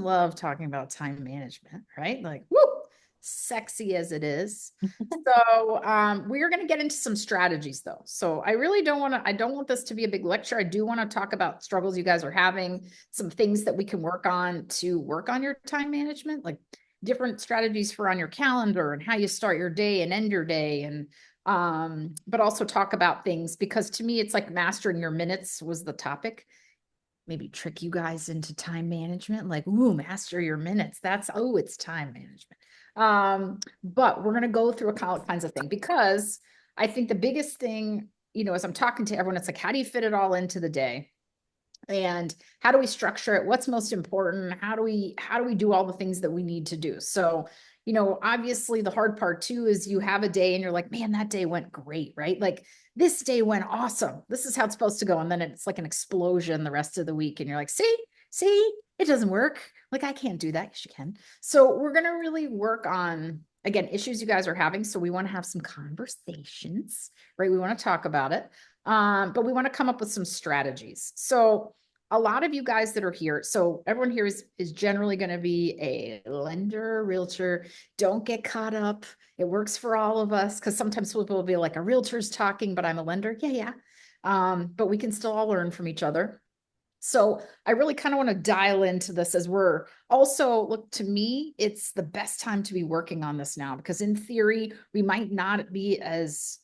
doesn't love talking about time management, right? Like, woo, sexy as it is. So we are going to get into some strategies though. So I really I don't want this to be a big lecture. I do want to talk about struggles you guys are having, some things that we can work on to work on your time management, like different strategies for on your calendar and how you start your day and end your day. And but also talk about things because to me, it's like mastering your minutes was the topic. Maybe trick you guys into time management, like, ooh, master your minutes. It's time management. But we're going to go through all kinds of things because I think the biggest thing, as I'm talking to everyone, it's like, how do you fit it all into the day? And how do we structure it? What's most important? How do we do all the things that we need to do? So, obviously the hard part too is you have a day and you're like, man, that day went great, right? Like this day went awesome. This is how it's supposed to go. And then it's like an explosion the rest of the week. And you're like, see, it doesn't work. Like I can't do that. Yes, you can. So we're going to really work on, again, issues you guys are having. So we want to have some conversations, right? We want to talk about it. But we want to come up with some strategies. So a lot of you guys that are here, so everyone here is generally going to be a lender, realtor. Don't get caught up. It works for all of us because sometimes people will be like, a realtor's talking, but I'm a lender. Yeah. But we can still all learn from each other. So I really kind of want to dial into this as we're also, look, to me, it's the best time to be working on this now because in theory, we might not be as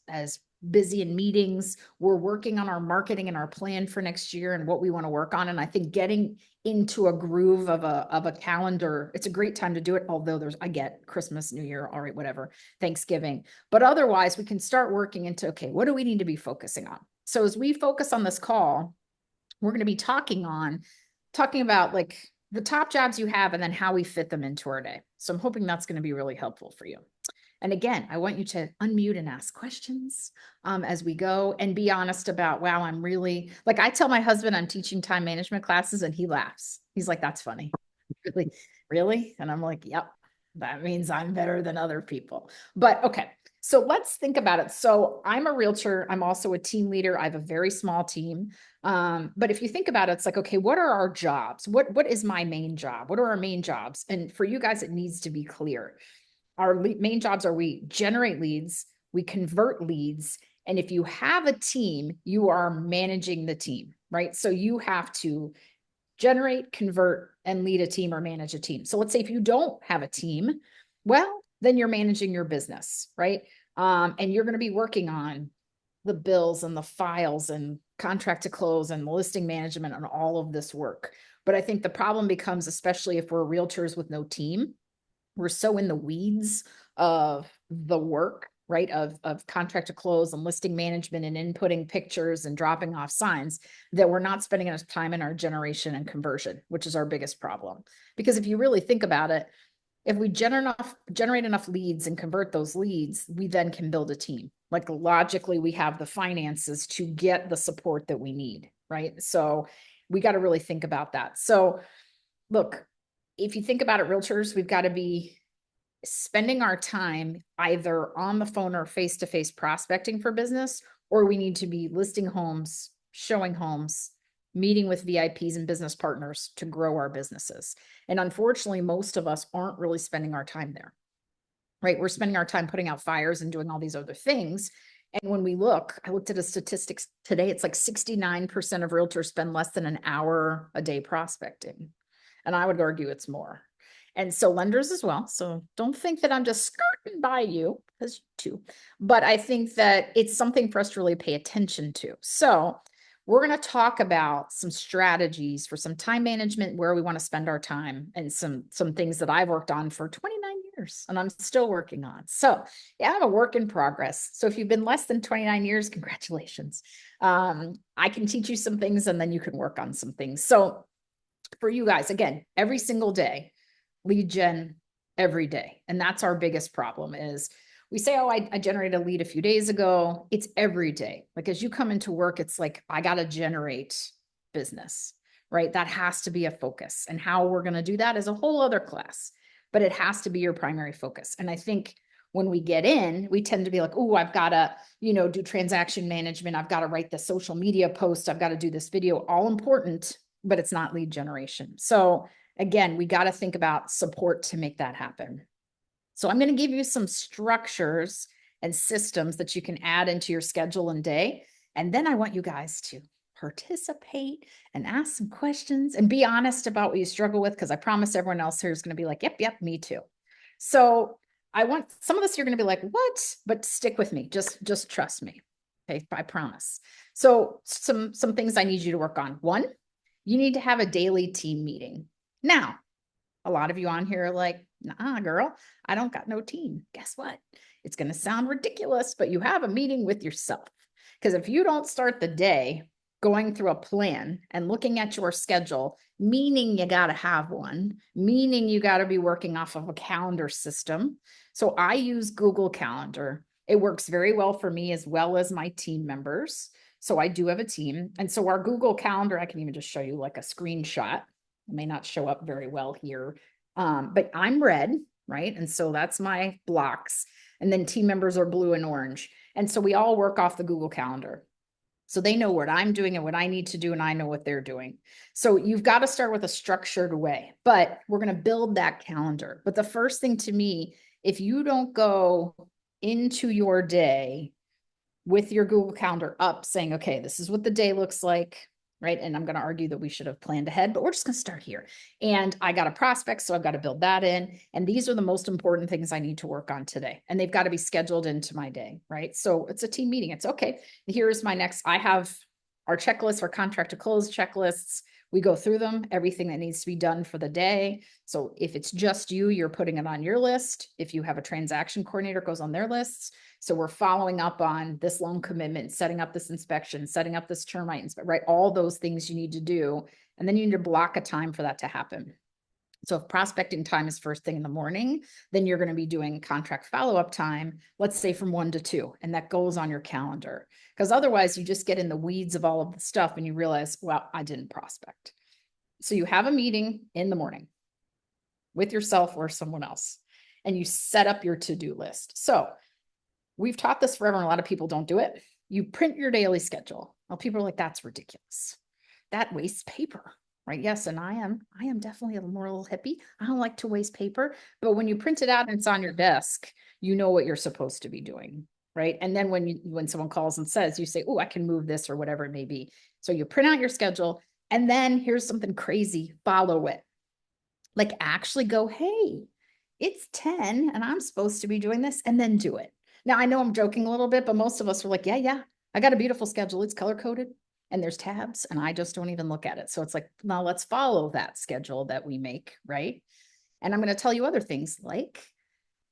busy in meetings. We're working on our marketing and our plan for next year and what we want to work on. And I think getting into a groove of a calendar, it's a great time to do it. Although I get Christmas, New Year, all right, whatever, Thanksgiving. But otherwise, we can start working into, okay, what do we need to be focusing on? So as we focus on this call, we're going to be talking about like the top jobs you have and then how we fit them into our day. So I'm hoping that's going to be really helpful for you. And again, I want you to unmute and ask questions as we go and be honest about, wow, I'm really, like I tell my husband I'm teaching time management classes and he laughs. He's like, that's funny. Really? Really? And I'm like, yep, that means I'm better than other people. But okay, so let's think about it. So I'm a realtor. I'm also a team leader. I have a very small team. But if you think about it, it's like, okay, what are our jobs? What is my main job? What are our main jobs? And for you guys, it needs to be clear. Our main jobs are we generate leads, we convert leads. And if you have a team, you are managing the team, right? So you have to generate, convert, and lead a team or manage a team. So let's say if you don't have a team, well, then you're managing your business, right? And you're going to be working on the bills and the files and contract to close and listing management and all of this work. But I think the problem becomes, especially if we're realtors with no team, we're so in the weeds of the work, right? Of contract to close and listing management and inputting pictures and dropping off signs that we're not spending enough time in our generation and conversion, which is our biggest problem. Because if you really think about it, if we generate enough leads and convert those leads, we then can build a team. Like logically, we have the finances to get the support that we need, right? So we got to really think about that. So look, if you think about it, realtors, we've got to be spending our time either on the phone or face-to-face prospecting for business, or we need to be listing homes, showing homes, meeting with VIPs and business partners to grow our businesses. And unfortunately, most of us aren't really spending our time there, right? We're spending our time putting out fires and doing all these other things. And when we look, I looked at a statistics today, it's like 69% of realtors spend less than an hour a day prospecting. And I would argue it's more. And so lenders as well. So don't think that I'm just skirting by you, because you too. But I think that it's something for us to really pay attention to. So we're going to talk about some strategies for some time management, where we want to spend our time, and some things that I've worked on for 29 years and I'm still working on. So yeah, I'm a work in progress. So if you've been less than 29 years, congratulations. I can teach you some things and then you can work on some things. So for you guys, again, every single day, lead gen every day. And that's our biggest problem is we say, oh, I generated a lead a few days ago. It's every day. Like as you come into work, it's like, I got to generate business, right? That has to be a focus. And how we're going to do that is a whole other class, but it has to be your primary focus. And I think when we get in, we tend to be like, oh, I've got to, do transaction management. I've got to write the social media post. I've got to do this video, all important, but it's not lead generation. So again, we got to think about support to make that happen. So I'm going to give you some structures and systems that you can add into your schedule and day. And then I want you guys to participate and ask some questions and be honest about what you struggle with, because I promise everyone else here is going to be like, yep, me too. So I want some of this, you're going to be like, what? But stick with me. Just trust me. Okay, I promise. So some things I need you to work on. One, you need to have a daily team meeting. Now, a lot of you on here are like, nah, girl, I don't got no team. Guess what? It's going to sound ridiculous, but you have a meeting with yourself. Because if you don't start the day going through a plan and looking at your schedule, meaning you got to have one, meaning you got to be working off of a calendar system. So I use Google Calendar. It works very well for me as well as my team members. So I do have a team. And so our Google Calendar, I can even just show you like a screenshot. It may not show up very well here, but I'm red, right? And so that's my blocks. And then team members are blue and orange. And so we all work off the Google Calendar. So they know what I'm doing and what I need to do, and I know what they're doing. So you've got to start with a structured way, but we're going to build that calendar. But the first thing to me, if you don't go into your day with your Google Calendar up saying, okay, this is what the day looks like, right? And I'm going to argue that we should have planned ahead, but we're just going to start here. And I got a prospect, so I've got to build that in. And these are the most important things I need to work on today. And they've got to be scheduled into my day, right? So it's a team meeting. It's okay. Here's my next, I have our checklist, our contract to close checklists. We go through them, everything that needs to be done for the day. So if it's just you, you're putting it on your list. If you have a transaction coordinator, it goes on their lists. So we're following up on this loan commitment, setting up this inspection, setting up this termite inspection, right? All those things you need to do. And then you need to block a time for that to happen. So if prospecting time is first thing in the morning, then you're going to be doing contract follow-up time, let's say from 1 to 2, and that goes on your calendar. Because otherwise you just get in the weeds of all of the stuff and you realize, well, I didn't prospect. So you have a meeting in the morning with yourself or someone else, and you set up your to-do list. So we've taught this forever and a lot of people don't do it. You print your daily schedule. Well, people are like, that's ridiculous. That wastes paper, right? Yes, and I am definitely a more little hippie. I don't like to waste paper, but when you print it out and it's on your desk, you know what you're supposed to be doing, right? And then when someone calls and says, you say, oh, I can move this or whatever it may be. So you print out your schedule, and then here's something crazy, follow it. Like actually go, hey, it's 10 and I'm supposed to be doing this, and then do it. Now, I know I'm joking a little bit, but most of us are like, yeah, I got a beautiful schedule. It's color coded and there's tabs and I just don't even look at it. So it's like, now let's follow that schedule that we make, right? And I'm going to tell you other things like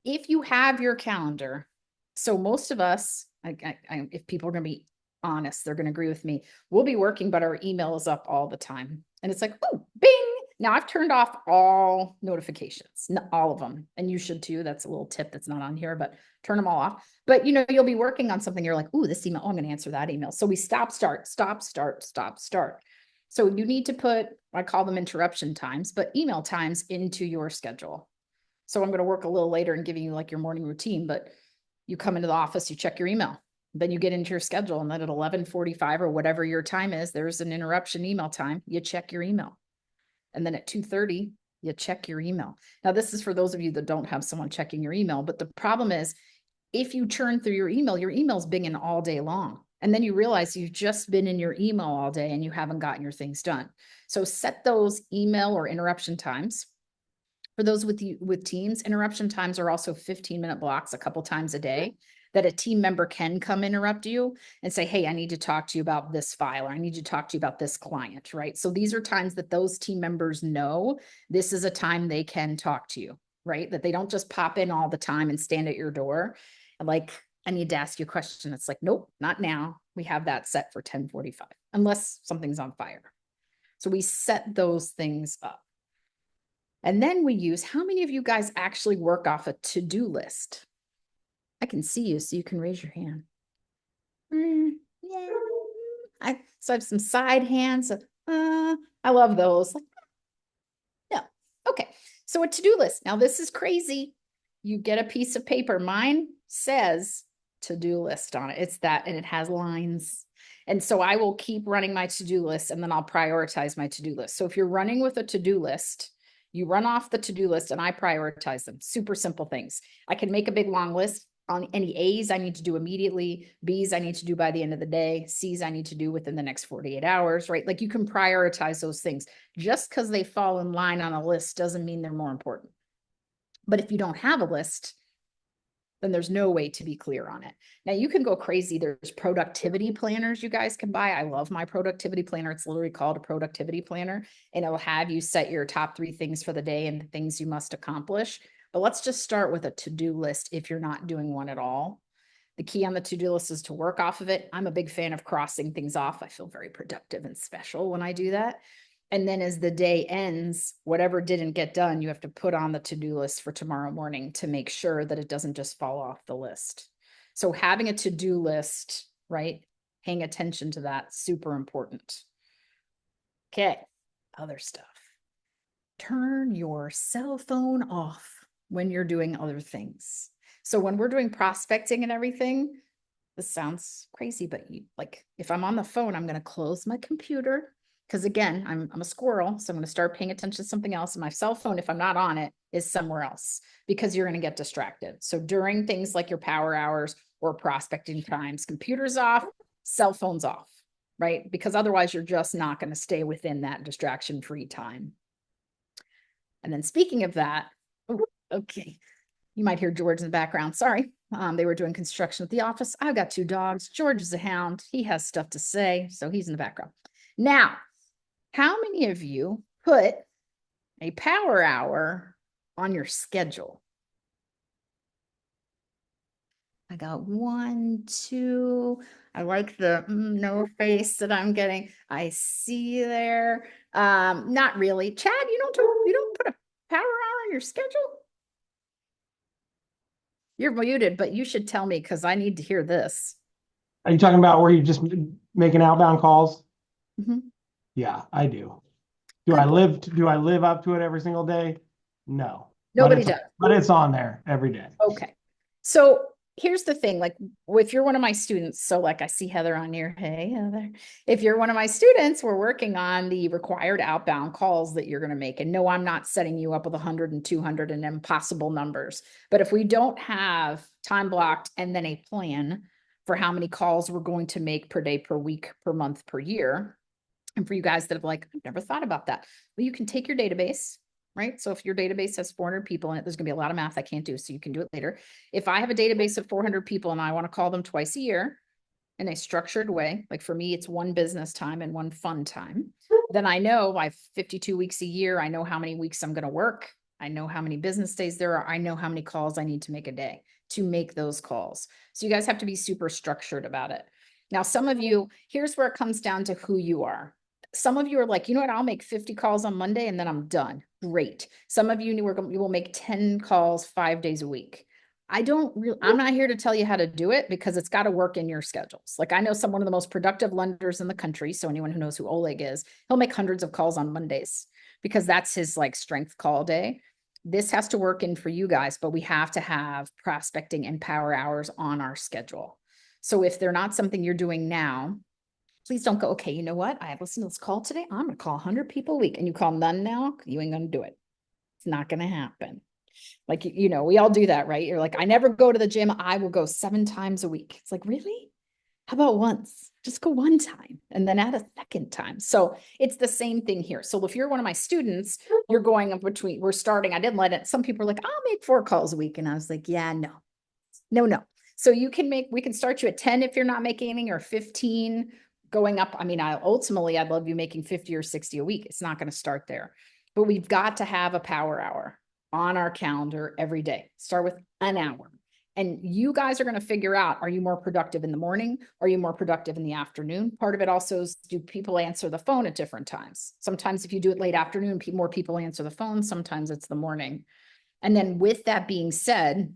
if you have your calendar. So most of us, if people are going to be honest, they're going to agree with me. We'll be working, but our email is up all the time. And it's like, oh, bing. Now I've turned off all notifications, not all of them. And you should too. That's a little tip that's not on here, but turn them all off. But you'll be working on something. You're like, oh, this email, oh, I'm going to answer that email. So we stop, start. So you need to put, I call them interruption times, but email times into your schedule. So I'm going to work a little later and giving you like your morning routine, but you come into the office, you check your email, then you get into your schedule, and then at 11:45 or whatever your time is, there's an interruption email time. You check your email. And then at 2:30, you check your email. Now, this is for those of you that don't have someone checking your email, but the problem is if you churn through your email's binging all day long. And then you realize you've just been in your email all day and you haven't gotten your things done. So set those email or interruption times. For those with teams, interruption times are also 15-minute blocks a couple times a day that a team member can come interrupt you and say, hey, I need to talk to you about this file, or I need to talk to you about this client, right? So these are times that those team members know this is a time they can talk to you, right? That they don't just pop in all the time and stand at your door. And like, I need to ask you a question. It's like, nope, not now. We have that set for 10:45, unless something's on fire. So we set those things up. And then we use, how many of you guys actually work off a to-do list? I can see you, so you can raise your hand. Yeah. So I have some side hands. I love those. No. Okay. So a to-do list. Now this is crazy. You get a piece of paper. Mine says to-do list on it. It's that, and it has lines. And so I will keep running my to-do list, and then I'll prioritize my to-do list. So if you're running with a to-do list, You run off the to-do list and I prioritize them. Super simple things. I can make a big long list on any A's I need to do immediately, B's I need to do by the end of the day, C's I need to do within the next 48 hours, right? Like you can prioritize those things. Just because they fall in line on a list doesn't mean they're more important. But if you don't have a list, then there's no way to be clear on it. Now you can go crazy. There's productivity planners you guys can buy. I love my productivity planner. It's literally called a productivity planner, and it'll have you set your top 3 things for the day and the things you must accomplish. But let's just start with a to-do list if you're not doing one at all. The key on the to-do list is to work off of it. I'm a big fan of crossing things off. I feel very productive and special when I do that. And then as the day ends, whatever didn't get done, you have to put on the to-do list for tomorrow morning to make sure that it doesn't just fall off the list. So having a to-do list, right? Paying attention to that, super important. Okay, other stuff. Turn your cell phone off when you're doing other things. So when we're doing prospecting and everything, this sounds crazy, but like if I'm on the phone, I'm going to close my computer because again, I'm a squirrel, so I'm going to start paying attention to something else. And my cell phone, if I'm not on it, is somewhere else because you're going to get distracted. So during things like your power hours or prospecting times, computers off, cell phones off, right? Because otherwise you're just not going to stay within that distraction-free time. And then speaking of that, okay, you might hear George in the background. Sorry. They were doing construction at the office. I've got 2 dogs. George is a hound. He has stuff to say, so he's in the background. Now, how many of you put a power hour on your schedule? I got 1, 2. I like the no face that I'm getting. I see you there. Not really. Chad, you don't put a power hour on your schedule? You're muted, but you should tell me because I need to hear this. Are you talking about where you just making outbound calls? Mm-hmm. Yeah, I do. Do I Good boy. live up to it every single day? No. But Nobody it's does. but it's on there every day. Okay. So here's the thing, like if you're one of my students, so like I see Heather on here. Hey, Heather. If you're one of my students, we're working on the required outbound calls that you're going to make. And no, I'm not setting you up with 100 and 200 and impossible numbers. But if we don't have time blocked and then a plan for how many calls we're going to make per day, per week, per month, per year, and for you guys that have like, I've never thought about that. Well, you can take your database, right? So if your database has 400 people in it, there's going to be a lot of math I can't do, so you can do it later. If I have a database of 400 people and I want to call them twice a year in a structured way, like for me, it's 1 business time and 1 fun time, then I know I have 52 weeks a year. I know how many weeks I'm going to work. I know how many business days there are. I know how many calls I need to make a day to make those calls. So you guys have to be super structured about it. Now, some of you, here's where it comes down to who you are. Some of you are like, you know what, I'll make 50 calls on Monday and then I'm done. Great. Some of you will make 10 calls 5 days a week. I'm not here to tell you how to do it because it's got to work in your schedules. Like I know one of the most productive lenders in the country. So anyone who knows who Oleg is, he'll make hundreds of calls on Mondays because that's his like strength call day. This has to work in for you guys, but we have to have prospecting and power hours on our schedule. So if they're not something you're doing now, please don't go, okay, you know what? I have listened to this call today. I'm going to call 100 people a week and you call none now. You ain't going to do it. It's not going to happen. Like, we all do that, right? You're like, I never go to the gym. I will go 7 times a week. It's like, really? How about once? Just go 1 time and then add a second time. So it's the same thing here. So if you're one of my students, you're going up between, we're starting, I didn't let it, some people are like, I'll make 4 calls a week. And I was like, yeah, no. So we can start you at 10 if you're not making anything, or 15 going up. I mean, ultimately, I'd love you making 50 or 60 a week. It's not going to start there, but we've got to have a power hour on our calendar every day. Start with an hour. And you guys are going to figure out, are you more productive in the morning? Are you more productive in the afternoon? Part of it also is, do people answer the phone at different times? Sometimes if you do it late afternoon, more people answer the phone. Sometimes it's the morning. And then with that being said,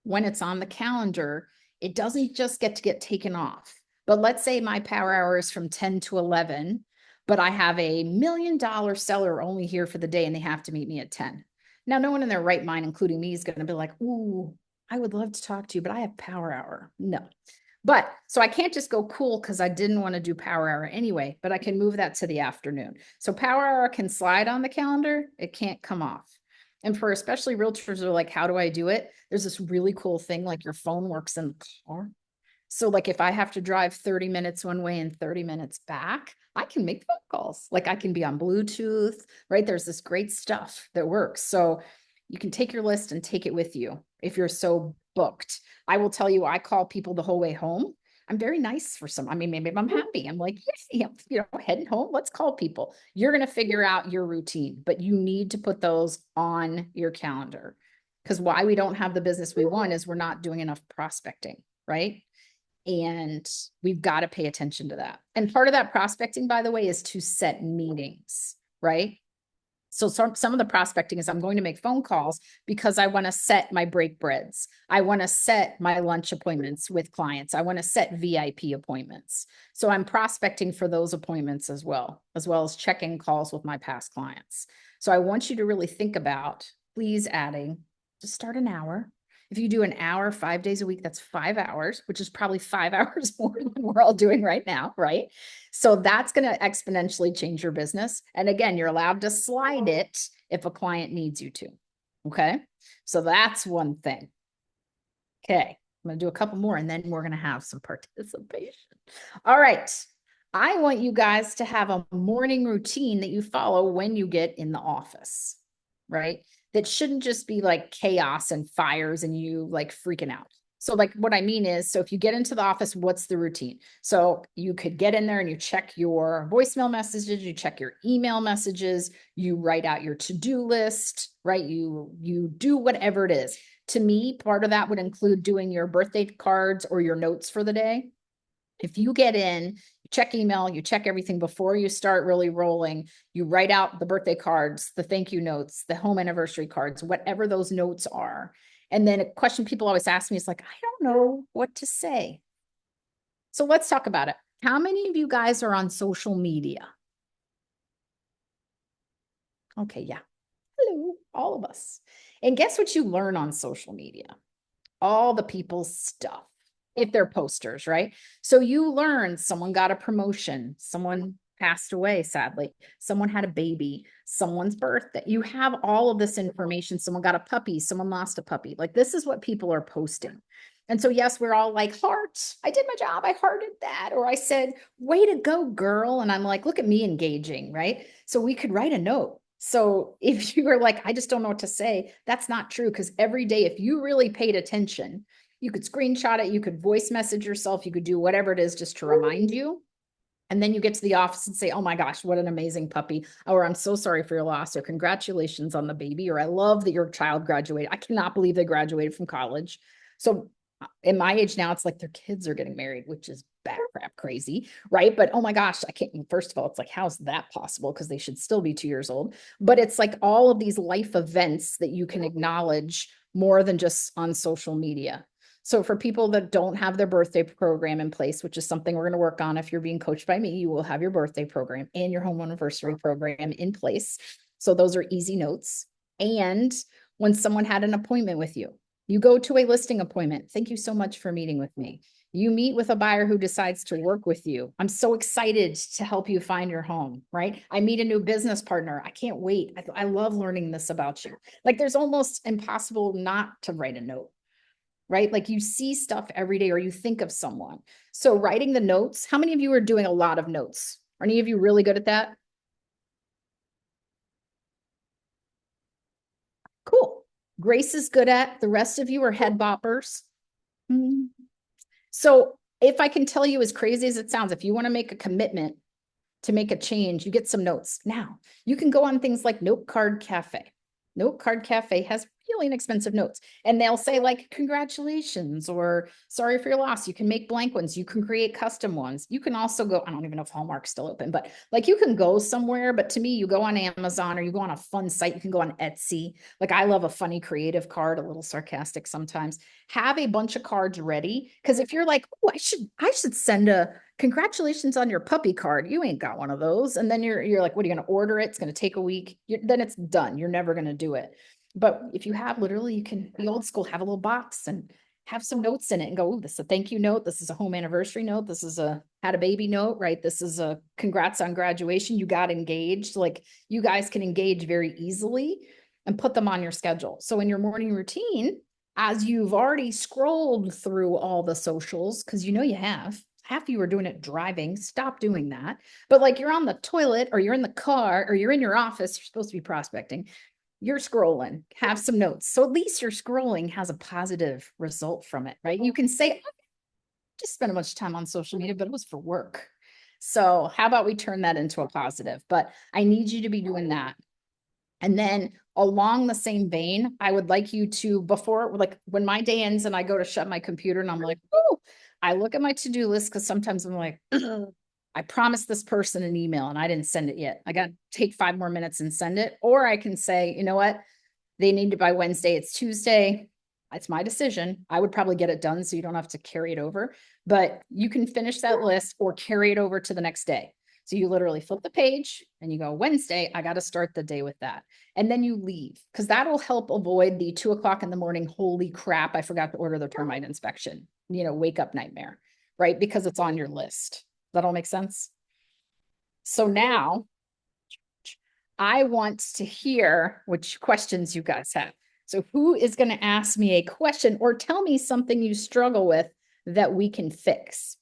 when it's on the calendar, it doesn't just get to get taken off. But let's say my power hour is from 10 to 11, but I have a $1 million seller only here for the day and they have to meet me at 10. Now, no one in their right mind, including me, is going to be like, ooh, I would love to talk to you, but I have power hour. No, But so I can't just go cool because I didn't want to do power hour anyway, but I can move that to the afternoon. So power hour can slide on the calendar. It can't come off. And for especially realtors who are like, how do I do it? There's this really cool thing like your phone works in the car. So like if I have to drive 30 minutes one way and 30 minutes back, I can make phone calls. Like I can be on Bluetooth, right? There's this great stuff that works. So you can take your list and take it with you if you're so booked. I will tell you, I call people the whole way home. I'm very nice for some. I mean, maybe I'm happy. I'm like, yeah, heading home. Let's call people. You're going to figure out your routine, but you need to put those on your calendar. Because why we don't have the business we want is we're not doing enough prospecting, right? And we've got to pay attention to that. And part of that prospecting, by the way, is to set meetings, right? So some of the prospecting is I'm going to make phone calls because I want to set my break breads. I want to set my lunch appointments with clients. I want to set VIP appointments. So I'm prospecting for those appointments as well as checking calls with my past clients. So I want you to really think about, please adding, just start an hour. If you do an hour, 5 days a week, that's 5 hours, which is probably 5 hours more than we're all doing right now, right? So that's going to exponentially change your business. And again, you're allowed to slide it if a client needs you to. Okay. So that's one thing. Okay. I'm going to do a couple more and then we're going to have some participation. All right. I want you guys to have a morning routine that you follow when you get in the office, right? That shouldn't just be like chaos and fires and you like freaking out. So like what I mean is, so if you get into the office, what's the routine? So you could get in there and you check your voicemail messages, you check your email messages, you write out your to-do list, right? You do whatever it is. To me, part of that would include doing your birthday cards or your notes for the day. If you get in, you check email, you check everything before you start really rolling, you write out the birthday cards, the thank you notes, the home anniversary cards, whatever those notes are. And then a question people always ask me is like, I don't know what to say. So let's talk about it. How many of you guys are on social media? Okay, yeah. Hello, all of us. And guess what you learn on social media? All the people's stuff if they're posters, right? So you learn someone got a promotion, someone passed away, sadly, someone had a baby, someone's birthday. You have all of this information. Someone got a puppy, someone lost a puppy. Like this is what people are posting. And so, yes, we're all like, heart, I did my job. I hearted that. Or I said, way to go, girl. And I'm like, look at me engaging, right? So we could write a note. So if you were like, I just don't know what to say, that's not true. Because every day, if you really paid attention, you could screenshot it, you could voice message yourself, you could do whatever it is just to remind you. And then you get to the office and say, oh my gosh, what an amazing puppy. Or I'm so sorry for your loss. Or congratulations on the baby. Or I love that your child graduated. I cannot believe they graduated from college. So in my age now, it's like their kids are getting married, which is bat crap crazy, right? But oh my gosh, I can't. First of all, it's like, how's that possible? Because they should still be 2 years old. But it's like all of these life events that you can acknowledge more than just on social media. So for people that don't have their birthday program in place, which is something we're going to work on, if you're being coached by me, you will have your birthday program and your home anniversary program in place. So those are easy notes. And when someone had an appointment with you, you go to a listing appointment. Thank you so much for meeting with me. You meet with a buyer who decides to work with you. I'm so excited to help you find your home, right? I meet a new business partner. I can't wait. I love learning this about you. Like there's almost impossible not to write a note, right? Like you see stuff every day or you think of someone. So writing the notes, how many of you are doing a lot of notes? Are any of you really good at that? Cool. Grace is good at, the rest of you are head boppers. Mm. So if I can tell you as crazy as it sounds, if you want to make a commitment to make a change, you get some notes. Now, you can go on things like Note Card Cafe. Note Card Cafe has really inexpensive notes, and they'll say like, congratulations, or sorry for your loss. You can make blank ones. You can create custom ones. You can also go, I don't even know if Hallmark's still open, but like you can go somewhere, but to me, you go on Amazon or you go on a fun site. You can go on Etsy. Like I love a funny creative card, a little sarcastic sometimes. Have a bunch of cards ready. Because if you're like, oh, I should send a congratulations on your puppy card. You ain't got one of those. And then you're like, what are you going to order it? It's going to take a week. Then it's done. You're never going to do it. But if you have literally, you can be old school, have a little box and have some notes in it and go, ooh, this is a thank you note. This is a home anniversary note. This is a had a baby note, right? This is a congrats on graduation. You got engaged. Like you guys can engage very easily and put them on your schedule. So in your morning routine, as you've already scrolled through all the socials, because you know you have, half of you are doing it driving, stop doing that. But like you're on the toilet or you're in the car or you're in your office, you're supposed to be prospecting, you're scrolling, have some notes. So at least your scrolling has a positive result from it, right? You can say, I just spent a bunch of time on social media, but it was for work. So how about we turn that into a positive? But I need you to be doing that. And then along the same vein, I would like you to, before, like when my day ends and I go to shut my computer and I'm like, oh, I look at my to-do list because sometimes I'm like, I promised this person an email and I didn't send it yet. I got to take 5 more minutes and send it. Or I can say, you know what? They need it by Wednesday. It's Tuesday. It's my decision. I would probably get it done so you don't have to carry it over, but you can finish that list or carry it over to the next day. So you literally flip the page and you go, Wednesday, I got to start the day with that. And then you leave because that'll help avoid the 2 o'clock in the morning. Holy crap, I forgot to order the termite inspection, wake up nightmare, right? Because it's on your list. That all make sense? So now I want to hear which questions you guys have. So who is going to ask me a question or tell me something you struggle with that we can fix?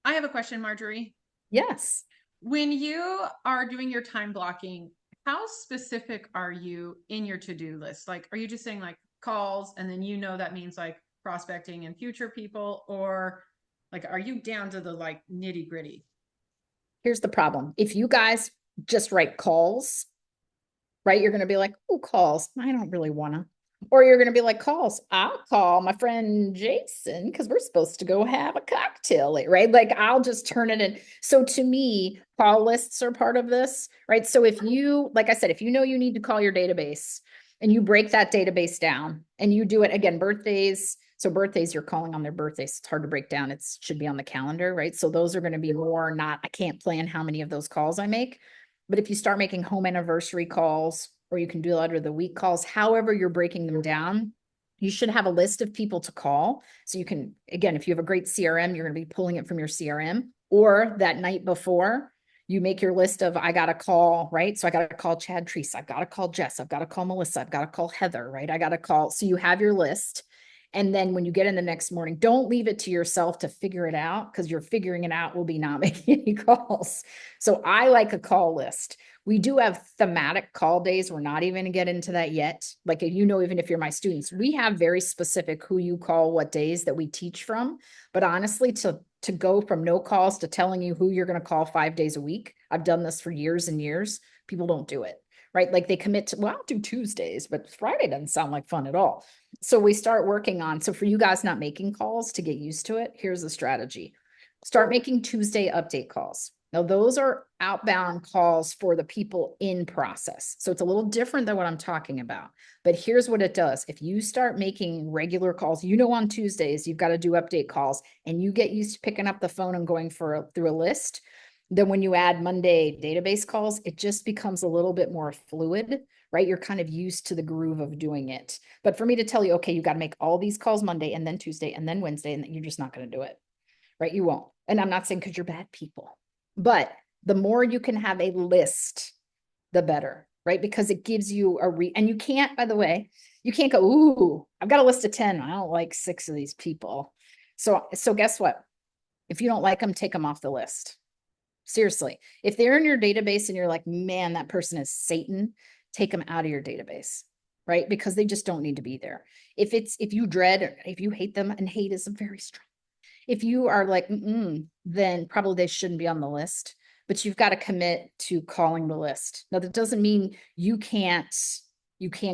I have a question, Marjorie. Yes. When you are doing your time blocking, how specific are you in your to-do list? Like, are you just saying like calls and then that means like prospecting and future people, or like, are you down to the like nitty gritty? Here's the problem. If you guys just write calls, right? You're going to be like, oh, calls. I don't really want to. Or you're going to be like, calls. I'll call my friend Jason because we're supposed to go have a cocktail, right? Like I'll just turn it in. So to me, call lists are part of this, right? So if you, like I said, if you know you need to call your database and you break that database down and you do it again, birthdays. So birthdays, you're calling on their birthdays. It's hard to break down. It should be on the calendar, right? So those are going to be more not, I can't plan how many of those calls I make. But if you start making home anniversary calls, or you can do that or the week calls, however you're breaking them down, you should have a list of people to call. So you can, again, if you have a great CRM, you're going to be pulling it from your CRM, or that night before, you make your list of, I got to call, right? So I got to call Chad Treese. I've got to call Jess. I've got to call Melissa. I've got to call Heather, right? I got to call. So you have your list. And then when you get in the next morning, don't leave it to yourself to figure it out because you're figuring it out will be not making any calls. So I like a call list. We do have thematic call days. We're not even going to get into that yet. Like, even if you're my students, we have very specific who you call what days that we teach from. But honestly, to go from no calls to telling you who you're going to call 5 days a week, I've done this for years and years. People don't do it, right? Like they commit to, well, I'll do Tuesdays, but Friday doesn't sound like fun at all. So we start working on, so for you guys not making calls to get used to it, here's the strategy. Start making Tuesday update calls. Now, those are outbound calls for the people in process. So it's a little different than what I'm talking about. But here's what it does. If you start making regular calls, on Tuesdays, you've got to do update calls and you get used to picking up the phone and going through a list. Then when you add Monday database calls, it just becomes a little bit more fluid, right? You're kind of used to the groove of doing it. But for me to tell you, okay, you got to make all these calls Monday and then Tuesday and then Wednesday, and then you're just not going to do it, right? You won't. And I'm not saying because you're bad people, but the more you can have a list, the better, right? Because it gives you and you can't, by the way, you can't go, ooh, I've got a list of 10. I don't like 6 of these people. So guess what? If you don't like them, take them off the list. Seriously, if they're in your database and you're like, man, that person is Satan, take them out of your database, right? Because they just don't need to be there. If you hate them, and hate is very strong. If you are like, then probably they shouldn't be on the list, but you've got to commit to calling the list. Now, that doesn't mean you can't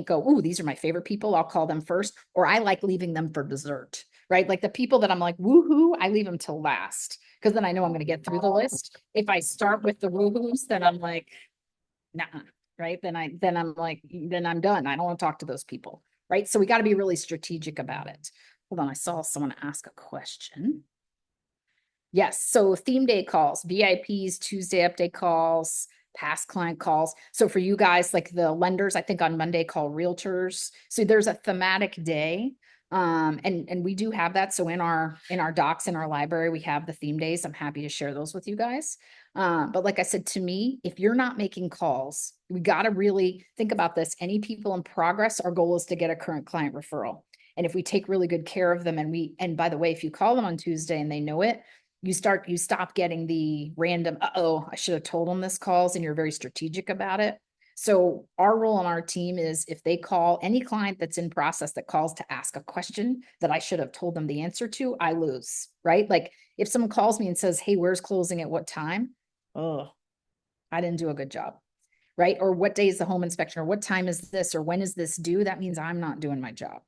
go, oh, these are my favorite people. I'll call them first, or I like leaving them for dessert, right? Like the people that I'm like, woohoo, I leave them till last because then I know I'm going to get through the list. If I start with the woohoos, then I'm like, nah, right? Then I'm like, then I'm done. I don't want to talk to those people, right? So we got to be really strategic about it. Hold on, I saw someone ask a question. Yes, so theme day calls, VIPs, Tuesday update calls, past client calls. So for you guys, like the lenders, I think on Monday call realtors. So there's a thematic day. And we do have that. So in our docs in our library, we have the theme days. I'm happy to share those with you guys. But like I said, to me, if you're not making calls, we got to really think about this. Any people in progress, our goal is to get a current client referral. And if we take really good care of them and by the way, if you call them on Tuesday and they know it, you stop getting the random, I should have told them this calls, and you're very strategic about it. So our role on our team is if they call any client that's in process that calls to ask a question that I should have told them the answer to, I lose, right? Like if someone calls me and says, hey, where's closing at what time? Oh, I didn't do a good job, right? Or what day is the home inspection, or what time is this, or when is this due? That means I'm not doing my job,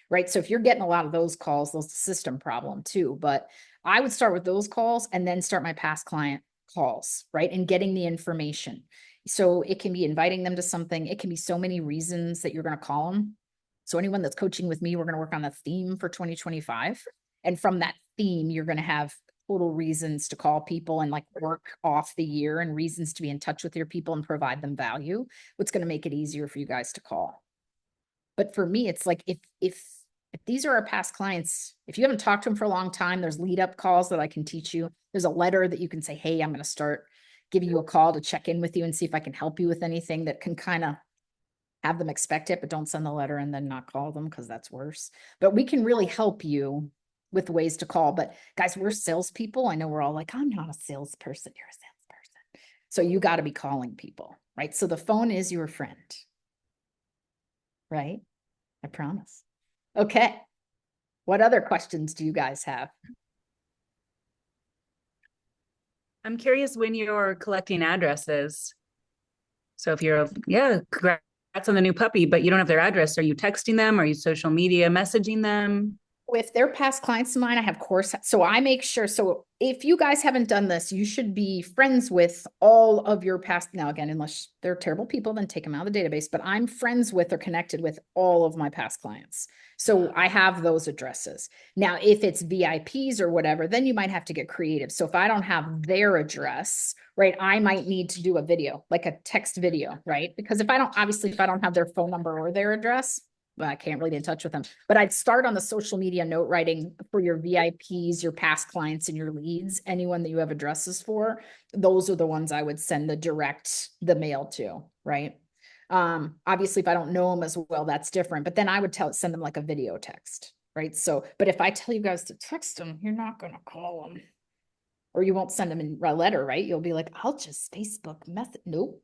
right? So if you're getting a lot of those calls, those system problem too. But I would start with those calls and then start my past client calls, right? And getting the information. So it can be inviting them to something. It can be so many reasons that you're going to call them. So anyone that's coaching with me, we're going to work on the theme for 2025. And from that theme, you're going to have total reasons to call people and like work off the year and reasons to be in touch with your people and provide them value. What's going to make it easier for you guys to call. But for me, it's like if these are our past clients, if you haven't talked to them for a long time, there's lead up calls that I can teach you. There's a letter that you can say, hey, I'm going to start giving you a call to check in with you and see if I can help you with anything that can kind of have them expect it, but don't send the letter and then not call them because that's worse. But we can really help you with ways to call. But guys, we're salespeople. I know we're all like, I'm not a salesperson. You're a salesperson. So you got to be calling people, right? So the phone is your friend, right? I promise. Okay. What other questions do you guys have? I'm curious when you're collecting addresses. So if you're, yeah, congrats on the new puppy, but you don't have their address, are you texting them? Are you social media messaging them? If they're past clients of mine, I have course. So I make sure. So if you guys haven't done this, you should be friends with all of your past. Now, again, unless they're terrible people, then take them out of the database. But I'm friends with or connected with all of my past clients. So I have those addresses. Now, if it's VIPs or whatever, then you might have to get creative. So if I don't have their address, right, I might need to do a video, like a text video, right? Because if I don't have their phone number or their address, well, I can't really get in touch with them, but I'd start on the social media note writing for your VIPs, your past clients and your leads, anyone that you have addresses for. Those are the ones I would send the mail to, right? Obviously if I don't know them as well, that's different, but then I would send them like a video text, right? So, but if I tell you guys to text them, you're not going to call them or you won't send them in a letter, right? You'll be like, I'll just Facebook message. Nope.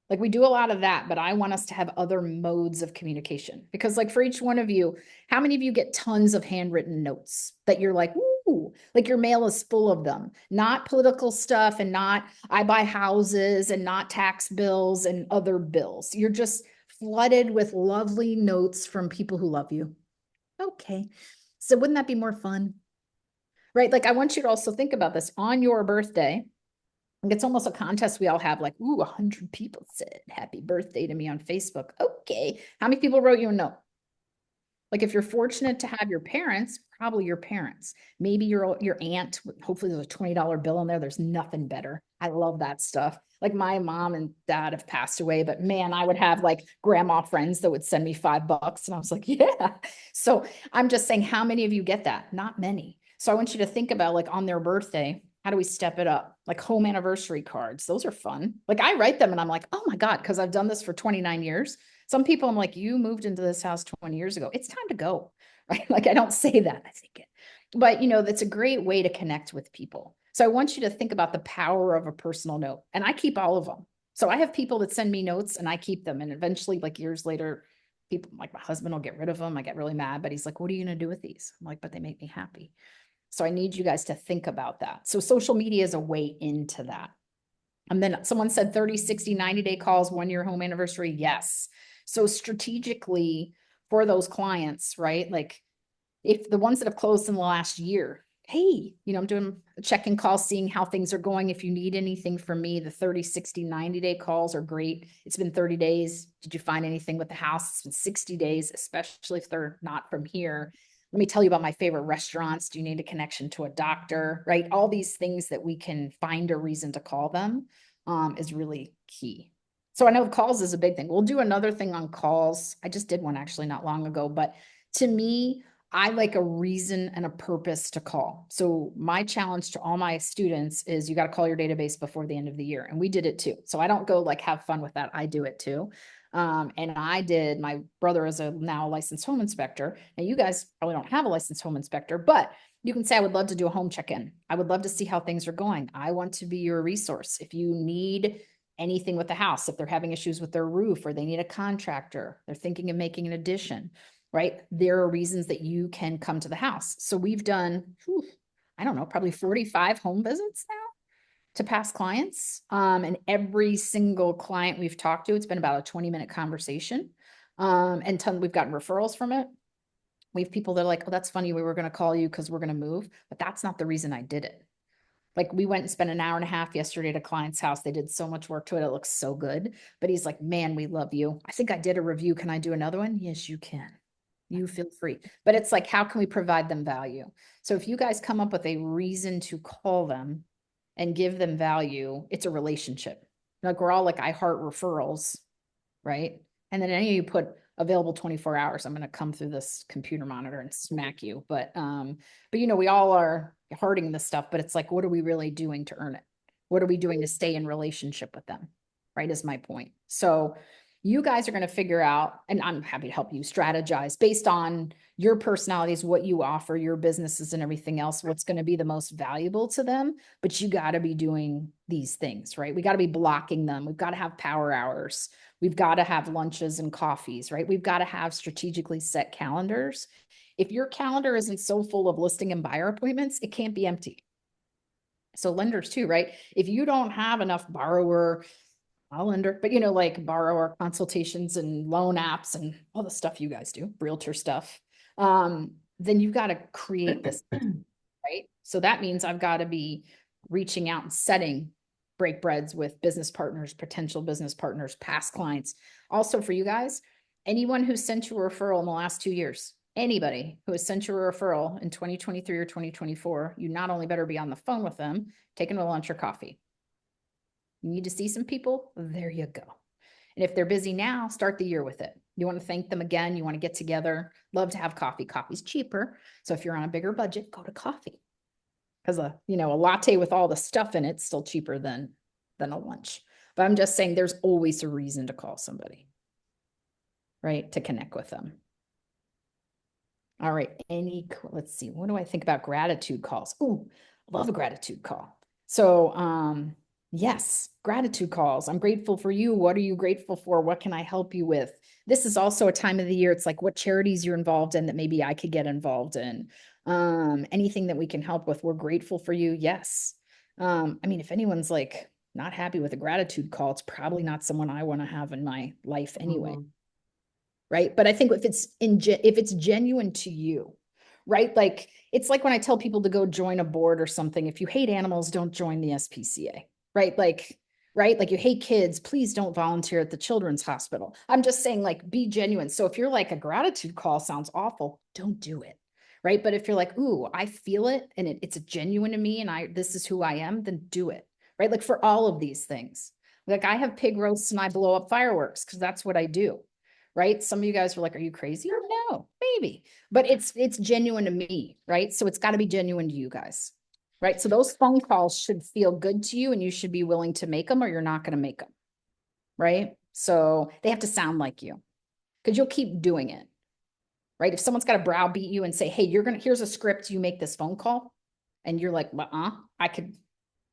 Like we do a lot of that, but I want us to have other modes of communication because like for each one of you, how many of you get tons of handwritten notes that you're like, ooh, like your mail is full of them, not political stuff and not I buy houses and not tax bills and other bills. You're just flooded with lovely notes from people who love you. Okay. So wouldn't that be more fun? Right? Like I want you to also think about this on your birthday. It's almost a contest we all have like, ooh, 100 people said happy birthday to me on Facebook. Okay. How many people wrote you a note? Like if you're fortunate to have your parents, probably your parents, maybe your aunt, hopefully there's a $20 bill in there. There's nothing better. I love that stuff. Like my mom and dad have passed away, but man, I would have like grandma friends that would send me $5. And I was like, yeah. So I'm just saying, how many of you get that? Not many. So I want you to think about like on their birthday, how do we step it up? Like home anniversary cards. Those are fun. Like I write them and I'm like, oh my God, because I've done this for 29 years. Some people I'm like, you moved into this house 20 years ago. It's time to go, right? Like I don't say that, I think it. But that's a great way to connect with people. So I want you to think about the power of a personal note. And I keep all of them. So I have people that send me notes and I keep them. And eventually, like years later, people like my husband will get rid of them. I get really mad, but he's like, what are you going to do with these? I'm like, but they make me happy. So I need you guys to think about that. So social media is a way into that. And then someone said 30, 60, 90-day calls, 1-year home anniversary. Yes. So strategically for those clients, right? Like if the ones that have closed in the last year, hey, I'm doing a check-in call, seeing how things are going. If you need anything from me, the 30, 60, 90-day calls are great. It's been 30 days. Did you find anything with the house? It's been 60 days, especially if they're not from here. Let me tell you about my favorite restaurants. Do you need a connection to a doctor, right? All these things that we can find a reason to call them. is really key. So I know calls is a big thing. We'll do another thing on calls. I just did one actually not long ago, but to me, I like a reason and a purpose to call. So my challenge to all my students is you got to call your database before the end of the year. And we did it too. So I don't go like have fun with that. I do it too. And my brother is now a licensed home inspector. Now you guys probably don't have a licensed home inspector, but you can say, I would love to do a home check-in. I would love to see how things are going. I want to be your resource. If you need anything with the house, if they're having issues with their roof or they need a contractor, they're thinking of making an addition, right? There are reasons that you can come to the house. So we've done, I don't know, probably 45 home visits now to past clients. And every single client we've talked to, it's been about a 20-minute conversation. And we've gotten referrals from it. We have people that are like, oh, that's funny. We were going to call you because we're going to move, but that's not the reason I did it. Like we went and spent an hour and a half yesterday at a client's house. They did so much work to it. It looks so good. But he's like, man, we love you. I think I did a review. Can I do another one? Yes, you can. You feel free. But it's like, how can we provide them value? So if you guys come up with a reason to call them and give them value, it's a relationship. Like we're all like, I heart referrals, right? And then any of you put available 24 hours, I'm going to come through this computer monitor and smack you. But we all are hearting this stuff, but it's like, what are we really doing to earn it? What are we doing to stay in relationship with them? Right, is my point. So you guys are going to figure out, and I'm happy to help you strategize based on your personalities, what you offer, your businesses and everything else, what's going to be the most valuable to them. But you got to be doing these things, right? We got to be blocking them. We've got to have power hours. We've got to have lunches and coffees, right? We've got to have strategically set calendars. If your calendar isn't so full of listing and buyer appointments, it can't be empty. So lenders too, right? If you don't have enough borrower, lender, but like borrower consultations and loan apps and all the stuff you guys do, realtor stuff, then you've got to create this, right? So that means I've got to be reaching out and setting break breads with business partners, potential business partners, past clients. Also for you guys, anyone who sent you a referral in the last 2 years, anybody who has sent you a referral in 2023 or 2024, you not only better be on the phone with them, taking a lunch or coffee. You need to see some people, there you go. And if they're busy now, start the year with it. You want to thank them again. You want to get together. Love to have coffee. Coffee's cheaper. So if you're on a bigger budget, go to coffee. Because a latte with all the stuff in it's still cheaper than a lunch. But I'm just saying there's always a reason to call somebody, right? To connect with them. All right. Let's see. What do I think about gratitude calls? Ooh, love a gratitude call. So, yes, gratitude calls. I'm grateful for you. What are you grateful for? What can I help you with? This is also a time of the year. It's like what charities you're involved in that maybe I could get involved in. Anything that we can help with. We're grateful for you. Yes. If anyone's like not happy with a gratitude call, it's probably not someone I want to have in my life anyway. Mm-hmm. Right. But I think if it's genuine to you, right? Like, it's like when I tell people to go join a board or something, if you hate animals, don't join the SPCA, right? Like, right. Like you hate kids, please don't volunteer at the children's hospital. I'm just saying, like, be genuine. So if you're like a gratitude call sounds awful, don't do it. Right. But if you're like, ooh, I feel it and it's genuine to me and this is who I am, then do it. Right. Like for all of these things, like I have pig roasts and I blow up fireworks because that's what I do. Right. Some of you guys were like, are you crazy? No, maybe, but it's genuine to me. Right. So it's got to be genuine to you guys. Right. So those phone calls should feel good to you and you should be willing to make them or you're not going to make them. Right. So they have to sound like you because you'll keep doing it. Right. If someone's got to browbeat you and say, hey, here's a script, you make this phone call and you're like, I could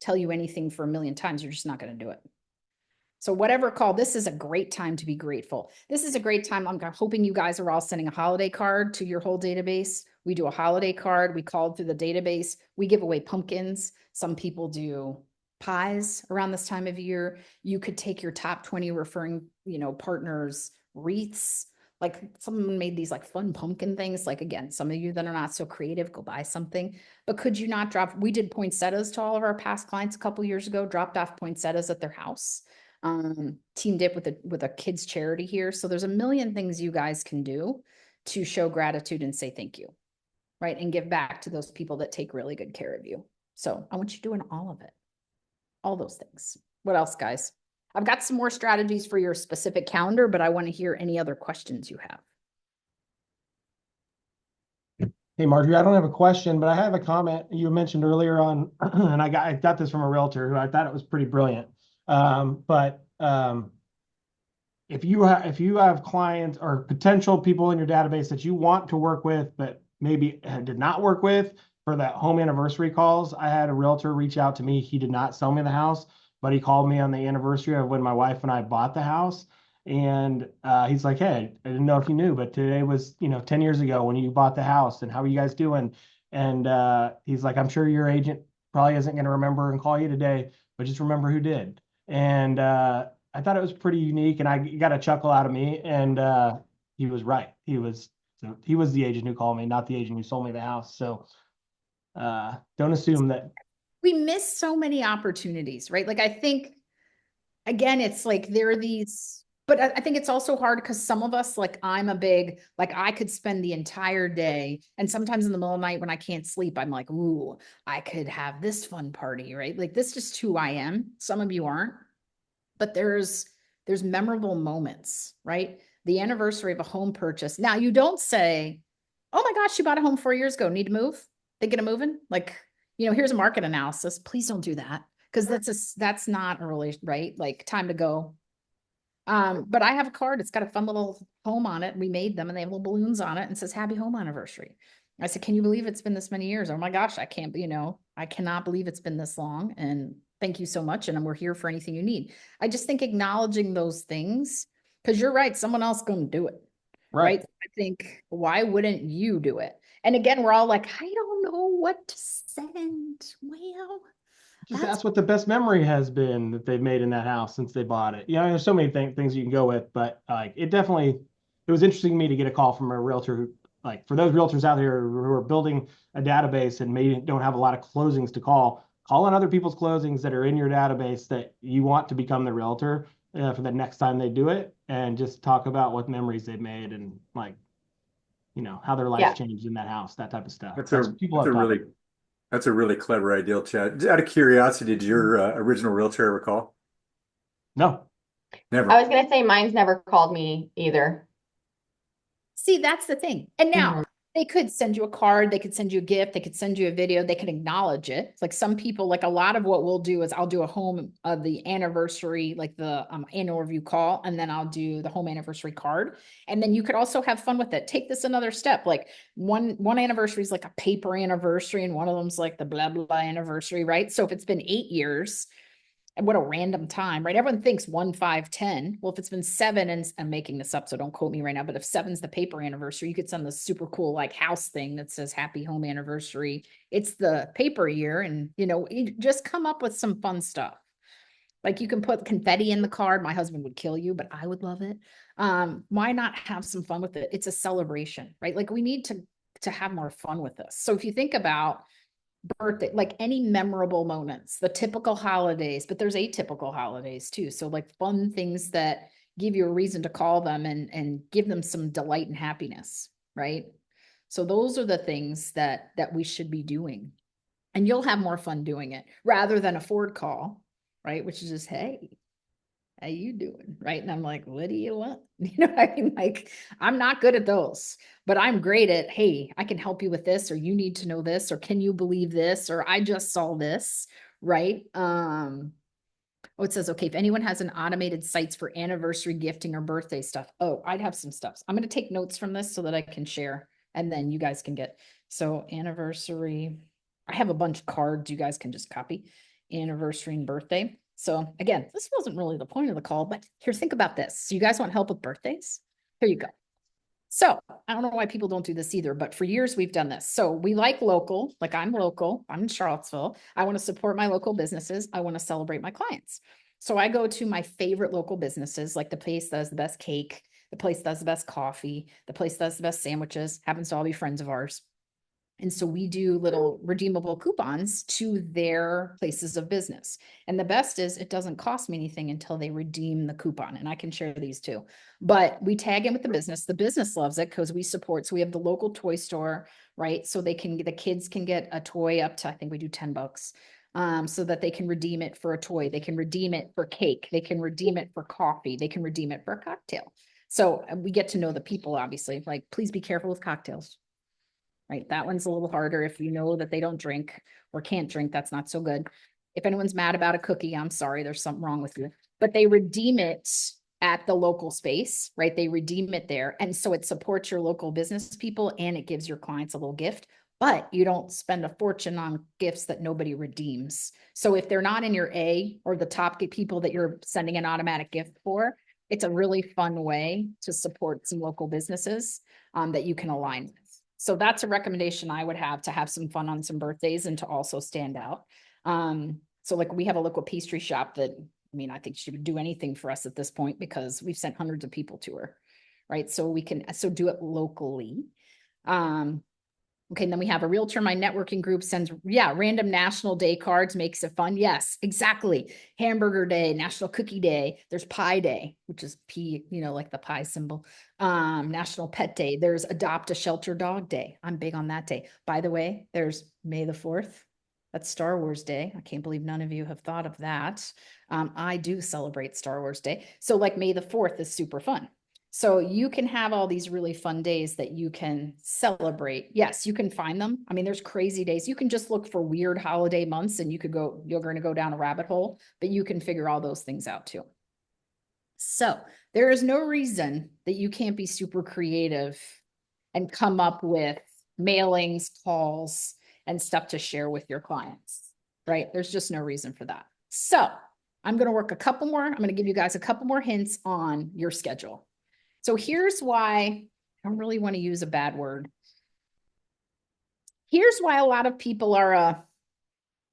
tell you anything for a million times. You're just not going to do it. So whatever call, this is a great time to be grateful. This is a great time. I'm hoping you guys are all sending a holiday card to your whole database. We do a holiday card. We called through the database. We give away pumpkins. Some people do pies around this time of year. You could take your top 20 referring, partners, wreaths. Like someone made these like fun pumpkin things. Like again, some of you that are not so creative, go buy something. But could you not we did poinsettias to all of our past clients a couple years ago, dropped off poinsettias at their house. Teamed up with a kids charity here. So there's a million things you guys can do to show gratitude and say thank you, right? And give back to those people that take really good care of you. So I want you doing all of it, all those things. What else, guys? I've got some more strategies for your specific calendar, but I want to hear any other questions you have. Hey, Marjorie, I don't have a question, but I have a comment you mentioned earlier on, and I got this from a realtor who I thought it was pretty brilliant. If you have clients or potential people in your database that you want to work with, but maybe did not work with for that home anniversary calls, I had a realtor reach out to me. He did not sell me the house, but he called me on the anniversary of when my wife and I bought the house. And he's like, hey, I didn't know if you knew, but today was, 10 years ago when you bought the house, and how are you guys doing? And he's like, I'm sure your agent probably isn't going to remember and call you today, but just remember who did. And I thought it was pretty unique, and I got a chuckle out of me. And he was right. He was the agent who called me, not the agent who sold me the house. So don't assume that. We miss so many opportunities, right? Like I think, again, it's like there are these, but I think it's also hard because some of us, like I'm a big, like I could spend the entire day, and sometimes in the middle of the night when I can't sleep, I'm like, ooh, I could have this fun party, right? Like this is just who I am. Some of you aren't, but there's memorable moments, right? The anniversary of a home purchase. Now you don't say, oh my gosh, you bought a home 4 years ago, need to move? Thinking of moving? Like, here's a market analysis. Please don't do that. Because that's not a really, right? Like time to go. But I have a card. It's got a fun little home on it. We made them and they have little balloons on it and says happy home anniversary. I said, can you believe it's been this many years? Oh my gosh, I can't, I cannot believe it's been this long. And thank you so much. And we're here for anything you need. I just think acknowledging those things, because you're right, someone else going to do it. Right. I think, why wouldn't you do it? And again, we're all like, I don't know what to send. Well, Just ask what the best memory has been that they've made in that house since they bought it. There's so many things you can go with, but it was interesting to me to get a call from a realtor who, like, for those realtors out there who are building a database and maybe don't have a lot of closings to call on other people's closings that are in your database that you want to become the realtor for the next time they do it, and just talk about what memories they've made and how their life changed in that house, that type of stuff. That's a really clever idea, Chad. Out of curiosity, did your original realtor ever call? No. Never. I was going to say mine's never called me either. See, that's the thing. And now they could send you a card, they could send you a gift, they could send you a video, they could acknowledge it. Like some people, like a lot of what we'll do is I'll do a home of the anniversary, like the annual review call, and then I'll do the home anniversary card. And then you could also have fun with it. Take this another step. Like one anniversary is like a paper anniversary, and one of them's like the blah, blah, blah anniversary, right? So if it's been 8 years, and what a random time, right? Everyone thinks 1, 5, 10. Well, if it's been 7, and I'm making this up, so don't quote me right now, but if 7's the paper anniversary, you could send this super cool like house thing that says happy home anniversary. It's the paper year, and you just come up with some fun stuff. Like you can put confetti in the card. My husband would kill you, but I would love it. Why not have some fun with it? It's a celebration, right? Like we need to have more fun with this. So if you think about birthday, like any memorable moments, the typical holidays, but there's atypical holidays too. So like fun things that give you a reason to call them and give them some delight and happiness, right? So those are the things that we should be doing. And you'll have more fun doing it rather than a Ford call, right? Which is just, hey, how you doing? Right. And I'm like, what do you want? I mean? Like, I'm not good at those, but I'm great at, hey, I can help you with this, or you need to know this, or can you believe this, or I just saw this, right? It says, okay, if anyone has an automated sites for anniversary gifting or birthday stuff. Oh, I'd have some stuff. I'm going to take notes from this so that I can share, and then you guys can get, so anniversary, I have a bunch of cards you guys can just copy, anniversary and birthday. So again, this wasn't really the point of the call, but here, think about this. So you guys want help with birthdays? Here you go. So I don't know why people don't do this either, but for years we've done this. So we like local, like I'm local, I'm in Charlottesville. I want to support my local businesses. I want to celebrate my clients. So I go to my favorite local businesses, like the place that has the best cake, the place that does the best coffee, the place that does the best sandwiches, happens to all be friends of ours. And so we do little redeemable coupons to their places of business. And the best is it doesn't cost me anything until they redeem the coupon. And I can share these too. But we tag in with the business. The business loves it because we support. So we have the local toy store, right? So the kids can get a toy up to, I think we do $10. so that they can redeem it for a toy. They can redeem it for cake. They can redeem it for coffee. They can redeem it for a cocktail. So we get to know the people, obviously, like, please be careful with cocktails, right? That one's a little harder. If you know that they don't drink or can't drink, that's not so good. If anyone's mad about a cookie, I'm sorry, there's something wrong with you, but they redeem it at the local space, right? They redeem it there. And so it supports your local business people and it gives your clients a little gift, but you don't spend a fortune on gifts that nobody redeems. So if they're not in your A or the top people that you're sending an automatic gift for, it's a really fun way to support some local businesses that you can align with. So that's a recommendation I would have, to have some fun on some birthdays and to also stand out. So like we have a local pastry shop that, I mean, I think she would do anything for us at this point because we've sent hundreds of people to her, right? So we can do it locally. Okay, and then we have a realtor. My networking group sends, random National Day cards, makes it fun. Yes, exactly. Hamburger Day, National Cookie Day. There's Pie Day, which is P, like the pie symbol. National Pet Day. There's Adopt a Shelter Dog Day. I'm big on that day. By the way, there's May the 4th. That's Star Wars Day. I can't believe none of you have thought of that. I do celebrate Star Wars Day. So like May the 4th is super fun. So you can have all these really fun days that you can celebrate. Yes, you can find them. I mean, there's crazy days. You can just look for weird holiday months and you're going to go down a rabbit hole, but you can figure all those things out too. So there is no reason that you can't be super creative and come up with mailings, calls, and stuff to share with your clients, right? There's just no reason for that. So I'm going to work a couple more. I'm going to give you guys a couple more hints on your schedule. So here's why I don't really want to use a bad word. Here's why a lot of people are a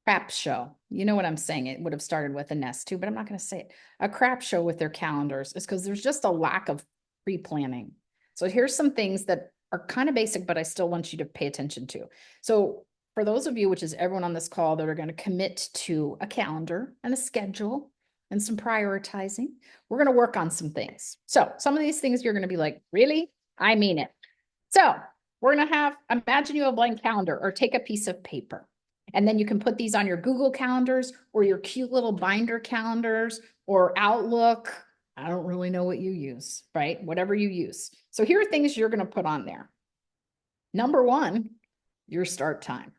crap show. You know what I'm saying? It would have started with a nest too, but I'm not going to say it. A crap show with their calendars is because there's just a lack of pre-planning. So here's some things that are kind of basic, but I still want you to pay attention to. So for those of you, which is everyone on this call, that are going to commit to a calendar and a schedule and some prioritizing, we're going to work on some things. So some of these things you're going to be like, really? I mean it. So we're going to imagine you have a blank calendar, or take a piece of paper. And then you can put these on your Google calendars or your cute little binder calendars or Outlook. I don't really know what you use, right? Whatever you use. So here are things you're going to put on there. Number one, your start time.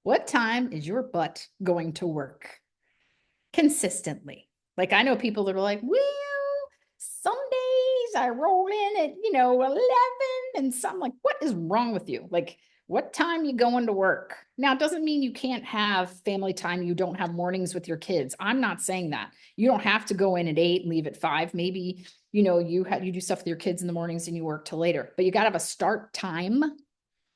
What time is your butt going to work? Consistently. Like, I know people that are like, well, some days I roll in at, 11, and some, like, what is wrong with you? Like, what time you going to work? Now, it doesn't mean you can't have family time. You don't have mornings with your kids. I'm not saying that. You don't have to go in at 8 and leave at 5. Maybe, you do stuff with your kids in the mornings and you work till later, but you got to have a start time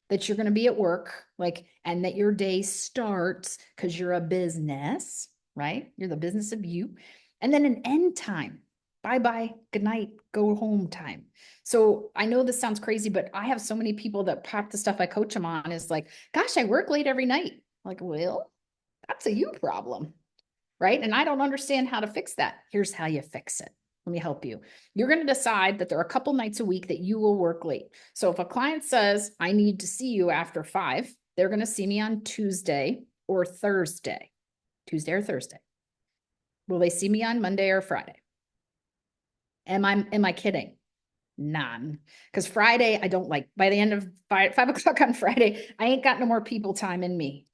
that you're going to be at work, like, and that your day starts because you're a business, right? You're the business of you. And then an end time. Bye-bye, good night, go home time. So I know this sounds crazy, but I have so many people that pop the stuff I coach them on is like, gosh, I work late every night. I'm like, well, that's a you problem, right? And I don't understand how to fix that. Here's how you fix it. Let me help you. You're going to decide that there are a couple nights a week that you will work late. So if a client says, I need to see you after 5, they're going to see me on Tuesday or Thursday. Tuesday or Thursday. Will they see me on Monday or Friday? Am I kidding? None. Because Friday, I don't like. By the end of 5 o'clock on Friday, I ain't got no more people time in me.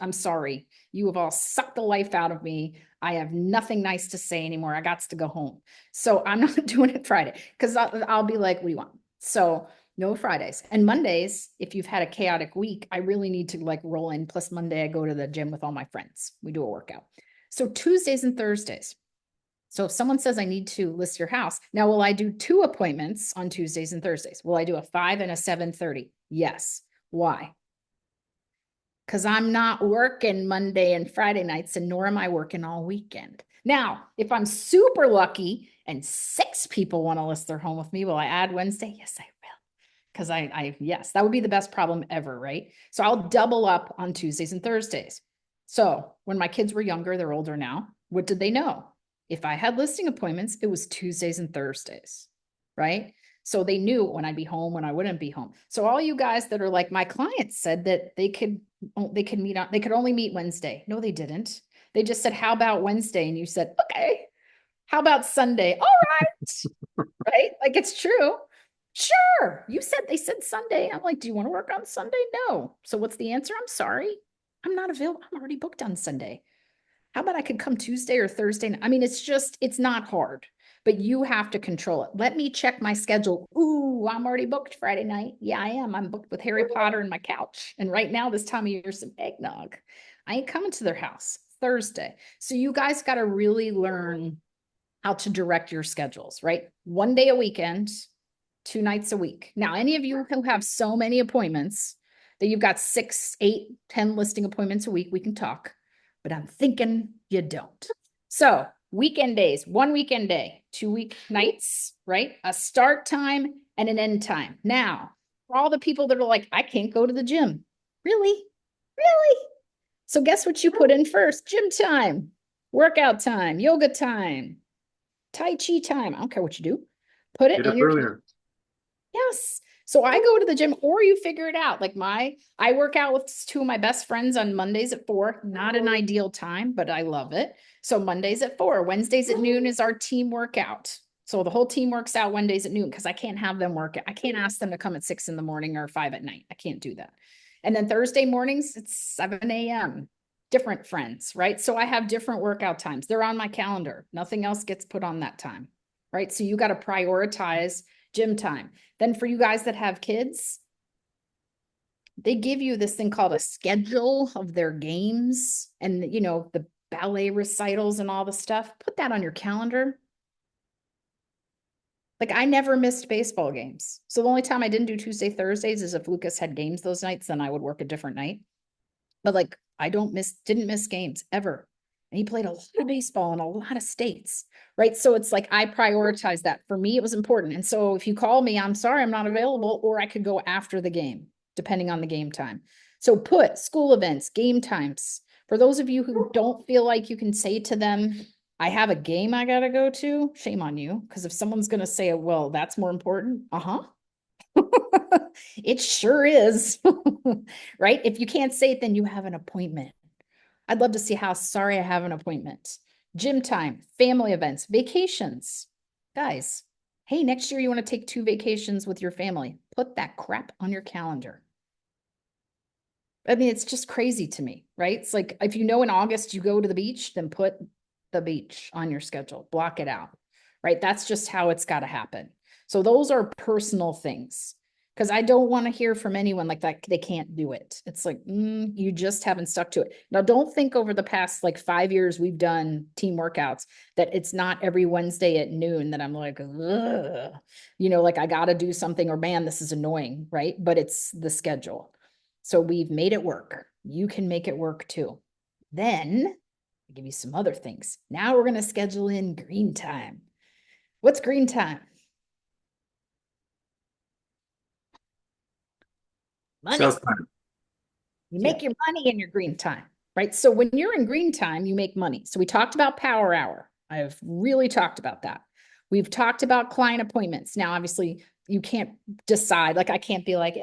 I'm sorry. You have all sucked the life out of me. I have nothing nice to say anymore. I got to go home. So I'm not doing it Friday because I'll be like, what do you want? So no Fridays. And Mondays, if you've had a chaotic week, I really need to like roll in. Plus Monday, I go to the gym with all my friends. We do a workout. So Tuesdays and Thursdays. So if someone says I need to list your house, now will I do 2 appointments on Tuesdays and Thursdays? Will I do a 5 and a 7:30? Yes. Why? Because I'm not working Monday and Friday nights, and nor am I working all weekend. Now, if I'm super lucky and 6 people want to list their home with me, will I add Wednesday? Yes, I will. Because yes, that would be the best problem ever, right? So I'll double up on Tuesdays and Thursdays. So when my kids were younger, they're older now, what did they know? If I had listing appointments, it was Tuesdays and Thursdays, right? So they knew when I'd be home, when I wouldn't be home. So all you guys that are like, my clients said that they could they could meet on, they could only meet Wednesday. No, they didn't. They just said, how about Wednesday? And you said, okay. How about Sunday? All right. Right? Like it's true. Sure. They said Sunday. I'm like, do you want to work on Sunday? No. So what's the answer? I'm sorry. I'm not available. I'm already booked on Sunday. How about I could come Tuesday or Thursday? I mean, it's not hard, but you have to control it. Let me check my schedule. Ooh, I'm already booked Friday night. Yeah, I am. I'm booked with Harry Potter and my couch. And right now, this time of year, some eggnog. I ain't coming to their house Thursday. So you guys got to really learn how to direct your schedules, right? 1 day a weekend, 2 nights a week. Now, any of you who have so many appointments that you've got 6, 8, 10 listing appointments a week, we can talk, but I'm thinking you don't. So weekend days, 1 weekend day, 2 week nights, right? A start time and an end time. Now, for all the people that are like, I can't go to the gym. Really? Really? So guess what you put in first? Gym time, workout time, yoga time, Tai Chi time. I don't care what you do. Put it Get in up your earlier. Yes. So I go to the gym or you figure it out. Like I work out with 2 of my best friends on Mondays at 4, not an ideal time, but I love it. So Mondays at 4, Wednesdays at noon is our team workout. So the whole team works out Wednesdays at noon because I can't have them work. I can't ask them to come at 6 in the morning or 5 at night. I can't do that. And then Thursday mornings, it's 7 a.m. Different friends, right? So I have different workout times. They're on my calendar. Nothing else gets put on that time, right? So you got to prioritize gym time. Then for you guys that have kids, they give you this thing called a schedule of their games and the ballet recitals and all the stuff. Put that on your calendar. Like I never missed baseball games. So the only time I didn't do Tuesday, Thursdays is if Lucas had games those nights, then I would work a different night. But like I didn't miss games ever. And he played a lot of baseball in a lot of states, right? So it's like I prioritize that. For me, it was important. And so if you call me, I'm sorry, I'm not available, or I could go after the game, depending on the game time. So put school events, game times. For those of you who don't feel like you can say to them, I have a game I got to go to, shame on you. Because if someone's going to say, well, that's more important. Uh-huh. It sure is. Right? If you can't say it, then you have an appointment. I'd love to see how sorry I have an appointment. Gym time, family events, vacations. Guys, hey, next year you want to take 2 vacations with your family. Put that crap on your calendar. I mean, it's just crazy to me, right? It's like if you know in August you go to the beach, then put the beach on your schedule, block it out, right? That's just how it's got to happen. So those are personal things because I don't want to hear from anyone like that they can't do it. It's like you just haven't stuck to it. Now, don't think over the past like 5 years we've done team workouts that it's not every Wednesday at noon that I'm like, ugh. Like I got to do something or man, this is annoying, right? But it's the schedule. So we've made it work. You can make it work too. Then I'll give you some other things. Now we're going to schedule in green time. What's green time? Money. Sales time. You make your money in your green time, right? So when you're in green time, you make money. So we talked about power hour. I've really talked about that. We've talked about client appointments. Now, obviously, you can't decide. Like I can't be like,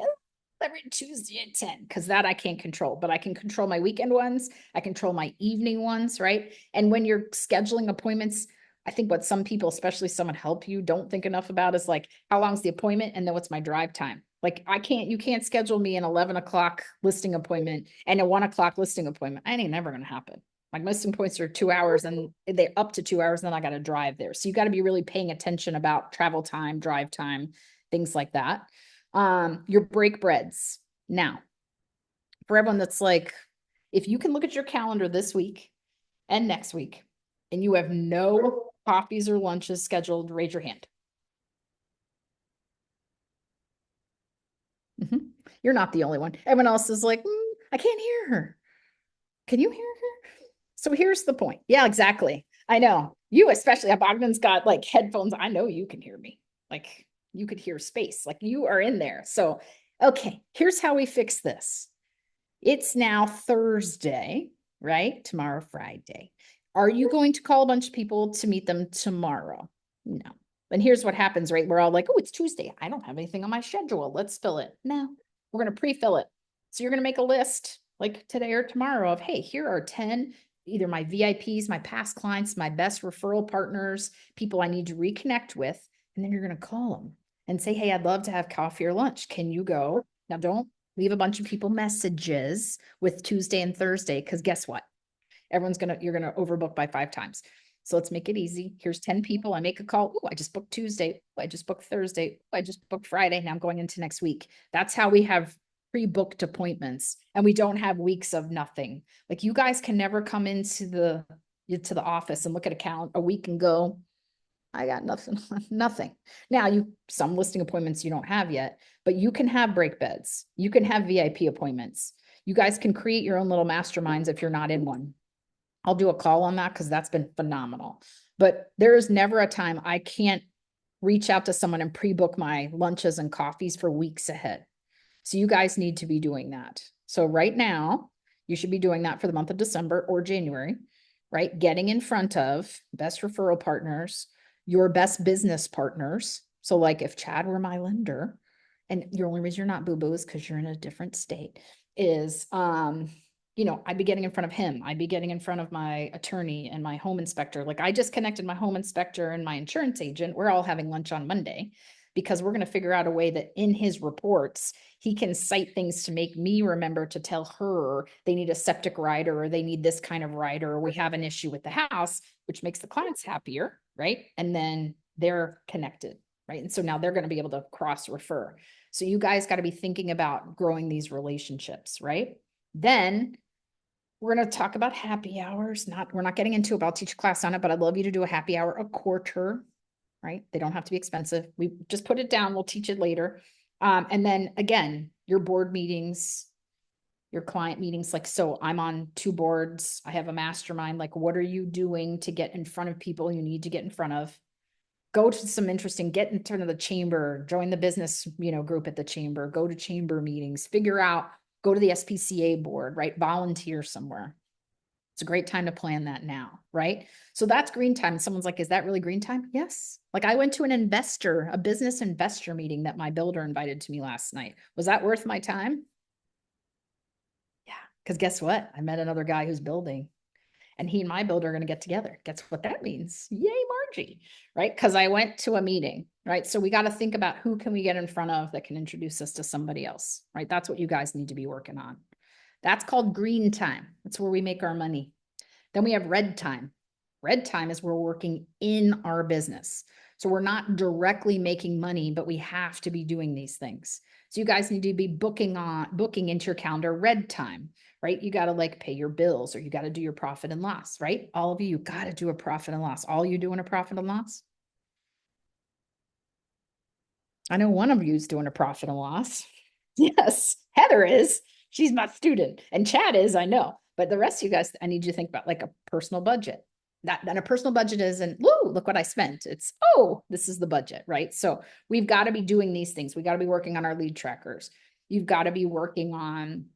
every Tuesday at 10, because that I can't control, but I can control my weekend ones. I control my evening ones, right? And when you're scheduling appointments, I think what some people, especially someone help you, don't think enough about is like, how long's the appointment? And then what's my drive time? Like you can't schedule me an 11 o'clock listing appointment and a 1 o'clock listing appointment. I ain't never going to happen. Like most appointments are 2 hours and they're up to 2 hours. And then I got to drive there. So you got to be really paying attention about travel time, drive time, things like that. Your break breads. Now, for everyone that's like, if you can look at your calendar this week and next week, and you have no coffees or lunches scheduled, raise your hand. You're not the only one. Everyone else is like, I can't hear her. Can you hear her? So here's the point. Yeah, exactly. I know. You especially, Bogdan's got like headphones. I know you can hear me. Like you could hear space. Like you are in there. So, okay, here's how we fix this. It's now Thursday, right? Tomorrow, Friday. Are you going to call a bunch of people to meet them tomorrow? No. And here's what happens, right? We're all like, oh, it's Tuesday. I don't have anything on my schedule. Let's fill it. No, we're going to pre-fill it. So you're going to make a list like today or tomorrow of, hey, here are 10, either my VIPs, my past clients, my best referral partners, people I need to reconnect with. And then you're going to call them and say, hey, I'd love to have coffee or lunch. Can you go? Now, don't leave a bunch of people messages with Tuesday and Thursday, because guess what? You're going to overbook by 5 times. So let's make it easy. Here's 10 people. I make a call. Oh, I just booked Tuesday. Ooh, I just booked Thursday. Ooh, I just booked Friday. Now I'm going into next week. That's how we have pre-booked appointments, and we don't have weeks of nothing. Like, you guys can never come into the office and look at a week and go, I got nothing, nothing. Now, some listing appointments you don't have yet, but you can have break beds. You can have VIP appointments. You guys can create your own little masterminds if you're not in one. I'll do a call on that because that's been phenomenal. But there is never a time I can't reach out to someone and pre-book my lunches and coffees for weeks ahead. So you guys need to be doing that. So right now, you should be doing that for the month of December or January, right? Getting in front of best referral partners, your best business partners. So like if Chad were my lender, and the only reason you're not boo-boo is because you're in a different state, is I'd be getting in front of him. I'd be getting in front of my attorney and my home inspector. Like, I just connected my home inspector and my insurance agent. We're all having lunch on Monday because we're going to figure out a way that in his reports, he can cite things to make me remember to tell her they need a septic rider or they need this kind of rider, or we have an issue with the house, which makes the clients happier, right? And then they're connected, right? And so now they're going to be able to cross refer. So you guys got to be thinking about growing these relationships, right? Then we're going to talk about happy hours. We're not getting into about teach a class on it, but I'd love you to do a happy hour a quarter, right? They don't have to be expensive. We just put it down. We'll teach it later. And then again, your board meetings, your client meetings, like, so I'm on 2 boards. I have a mastermind. Like, what are you doing to get in front of people you need to get in front of? Go to some interesting, get in front of the chamber, join the business, group at the chamber, go to chamber meetings, go to the SPCA board, right? Volunteer somewhere. It's a great time to plan that now, right? So that's green time. And someone's like, is that really green time? Yes. Like, I went to a business investor meeting that my builder invited to me last night. Was that worth my time? Yeah. Because guess what? I met another guy who's building, and he and my builder are going to get together. Guess what that means? Yay, Margie, right? Because I went to a meeting, right? So we got to think about who can we get in front of that can introduce us to somebody else, right? That's what you guys need to be working on. That's called green time. That's where we make our money. Then we have red time. Red time is where we're working in our business. So we're not directly making money, but we have to be doing these things. So you guys need to be booking into your calendar red time, right? You got to like pay your bills, or you got to do your profit and loss, right? All of you got to do a profit and loss. All you doing a profit and loss? I know one of you is doing a profit and loss. Yes, Heather is. She's my student. And Chad is, I know. But the rest of you guys, I need you to think about like a personal budget. Then a personal budget isn't, whoa, look what I spent. It's, oh, this is the budget, right? So we've got to be doing these things. We got to be working on our lead trackers. You've got to be working on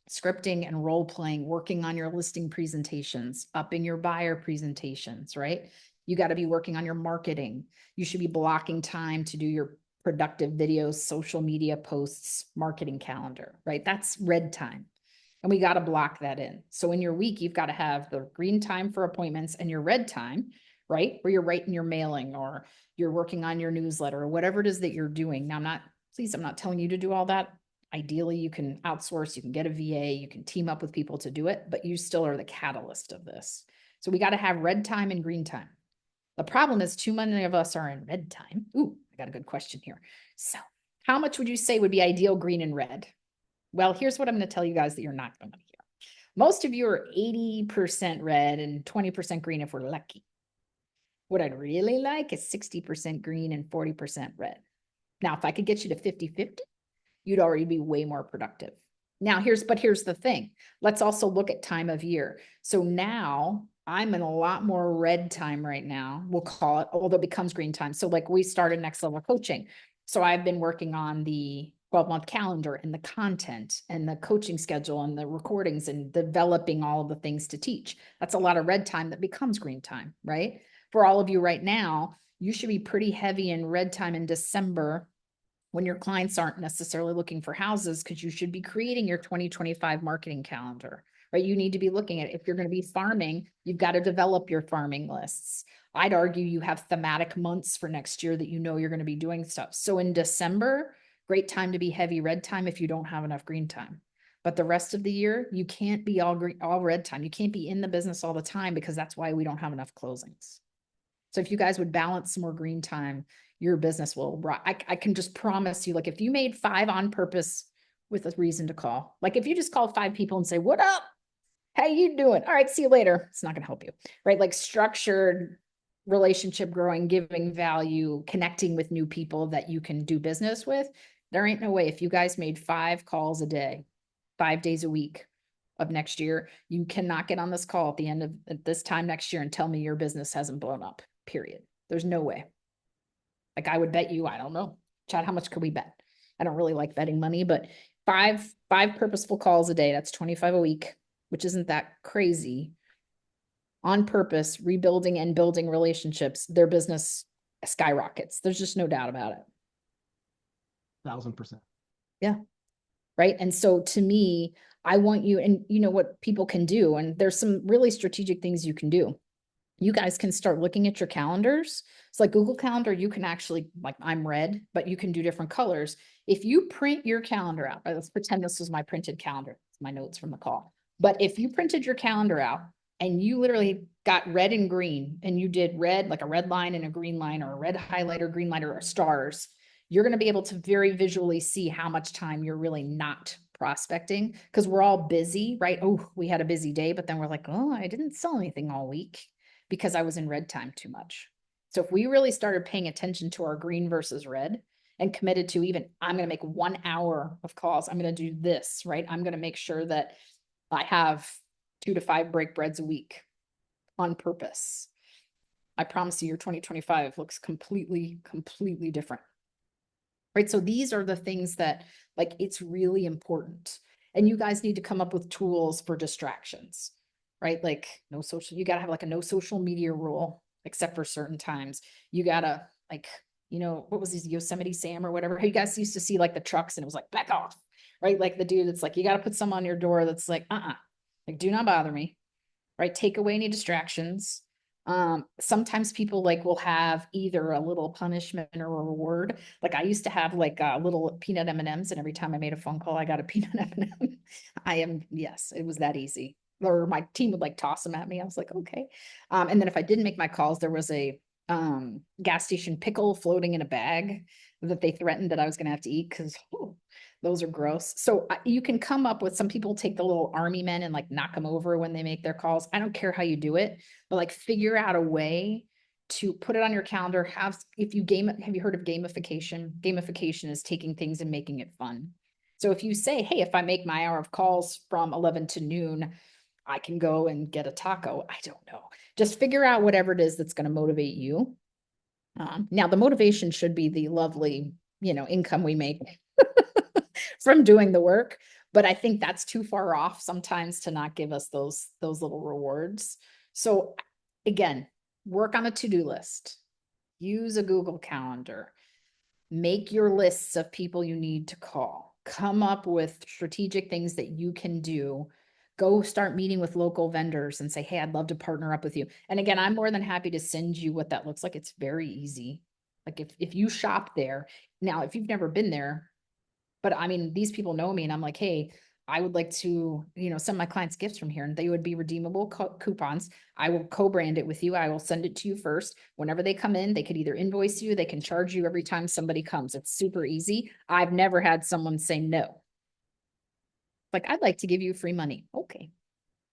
scripting and role playing, working on your listing presentations, upping your buyer presentations, right? You got to be working on your marketing. You should be blocking time to do your productive videos, social media posts, marketing calendar, right? That's red time. And we got to block that in. So in your week, you've got to have the green time for appointments and your red time, right? Where you're writing your mailing, or you're working on your newsletter, or whatever it is that you're doing. Now, I'm not telling you to do all that. Ideally, you can outsource, you can get a VA, you can team up with people to do it, but you still are the catalyst of this. So we got to have red time and green time. The problem is too many of us are in red time. Ooh, I got a good question here. So how much would you say would be ideal green and red? Well, here's what I'm going to tell you guys that you're not going to hear. Most of you are 80% red and 20% green if we're lucky. What I'd really like is 60% green and 40% red. Now, if I could get you to 50-50, you'd already be way more productive. Now, here's the thing. Let's also look at time of year. So now I'm in a lot more red time right now. We'll call it, although it becomes green time. So like, we started next level coaching. So I've been working on the 12-month calendar and the content and the coaching schedule and the recordings and developing all of the things to teach. That's a lot of red time that becomes green time, right? For all of you right now, you should be pretty heavy in red time in December when your clients aren't necessarily looking for houses, because you should be creating your 2025 marketing calendar, right? You need to be looking at, if you're going to be farming, you've got to develop your farming lists. I'd argue you have thematic months for next year that you know you're going to be doing stuff. So in December, great time to be heavy red time if you don't have enough green time. But the rest of the year, you can't be all green, all red time. You can't be in the business all the time, because that's why we don't have enough closings. So if you guys would balance some more green time, your business will rock. I can just promise you, like if you made 5 on purpose with a reason to call, like if you just called 5 people and say, what up? How you doing? All right, see you later. It's not going to help you, right? Like structured relationship growing, giving value, connecting with new people that you can do business with. There ain't no way. If you guys made 5 calls a day, 5 days a week of next year, you cannot get on this call at the end of at this time next year and tell me your business hasn't blown up, period. There's no way. Like I would bet you, I don't know, Chad, how much could we bet? I don't really like betting money, but five purposeful calls a day, that's 25 a week, which isn't that crazy. On purpose, rebuilding and building relationships, their business skyrockets. There's just no doubt about it. 1000%. Yeah. Right. And so to me, I want you, and you know what people can do, and there's some really strategic things you can do. You guys can start looking at your calendars. It's like Google Calendar, you can actually, like I'm red, but you can do different colors. If you print your calendar out, right, let's pretend this was my printed calendar, it's my notes from the call. But if you printed your calendar out and you literally got red and green, and you did red, like a red line and a green line, or a red highlighter, green line, or stars, you're going to be able to very visually see how much time you're really not prospecting, because we're all busy, right? Oh, we had a busy day, but then we're like, oh, I didn't sell anything all week because I was in red time too much. So if we really started paying attention to our green versus red and committed to, even, I'm going to make 1 hour of calls, I'm going to do this, right? I'm going to make sure that I have 2 to 5 break breads a week on purpose. I promise you your 2025 looks completely different. Right. So these are the things that, like, it's really important. And you guys need to come up with tools for distractions, right? Like no social, you got to have like a no social media rule, except for certain times. You got to, like, you know, what was his Yosemite Sam or whatever? You guys used to see like the trucks and it was like, back off, right? Like the dude that's like, you got to put some on your door that's like, like, do not bother me, right? Take away any distractions. Sometimes people like will have either a little punishment or a reward. Like I used to have like little peanut M&Ms, and every time I made a phone call, I got a peanut M&M. Yes, it was that easy. Or my team would like toss them at me. I was like, okay. And then if I didn't make my calls, there was a gas station pickle floating in a bag that they threatened that I was going to have to eat, because those are gross. So you can come up with, some people take the little army men and like knock them over when they make their calls. I don't care how you do it, but like figure out a way to put it on your calendar. Have you heard of gamification? Gamification is taking things and making it fun. So if you say, hey, if I make my hour of calls from 11 to noon, I can go and get a taco. I don't know. Just figure out whatever it is that's going to motivate you. Now the motivation should be the lovely, income we make from doing the work. But I think that's too far off sometimes to not give us those little rewards. So again, work on a to-do list, use a Google Calendar, make your lists of people you need to call, come up with strategic things that you can do. Go start meeting with local vendors and say, hey, I'd love to partner up with you. And again, I'm more than happy to send you what that looks like. It's very easy. Like if you shop there, now, if you've never been there, but I mean, these people know me and I'm like, hey, I would like to, send my clients gifts from here, and they would be redeemable coupons. I will co-brand it with you. I will send it to you first. Whenever they come in, they could either invoice you, they can charge you every time somebody comes. It's super easy. I've never had someone say no. Like, I'd like to give you free money. Okay.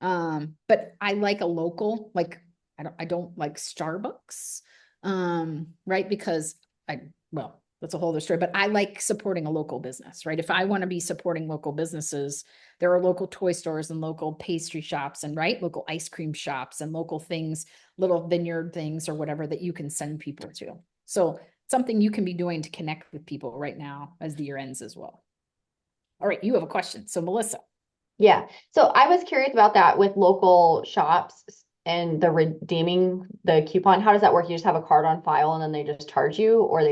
But I like a local, like, I don't like Starbucks, right? Because that's a whole other story, but I like supporting a local business, right? If I want to be supporting local businesses, there are local toy stores and local pastry shops and local ice cream shops and local things, little vineyard things or whatever that you can send people to. So something you can be doing to connect with people right now as the year ends as well. All right, you have a question. So Melissa. Yeah. So I was curious about that with local shops and the redeeming the coupon. How does that work? You just have a card on file and then they just charge you, or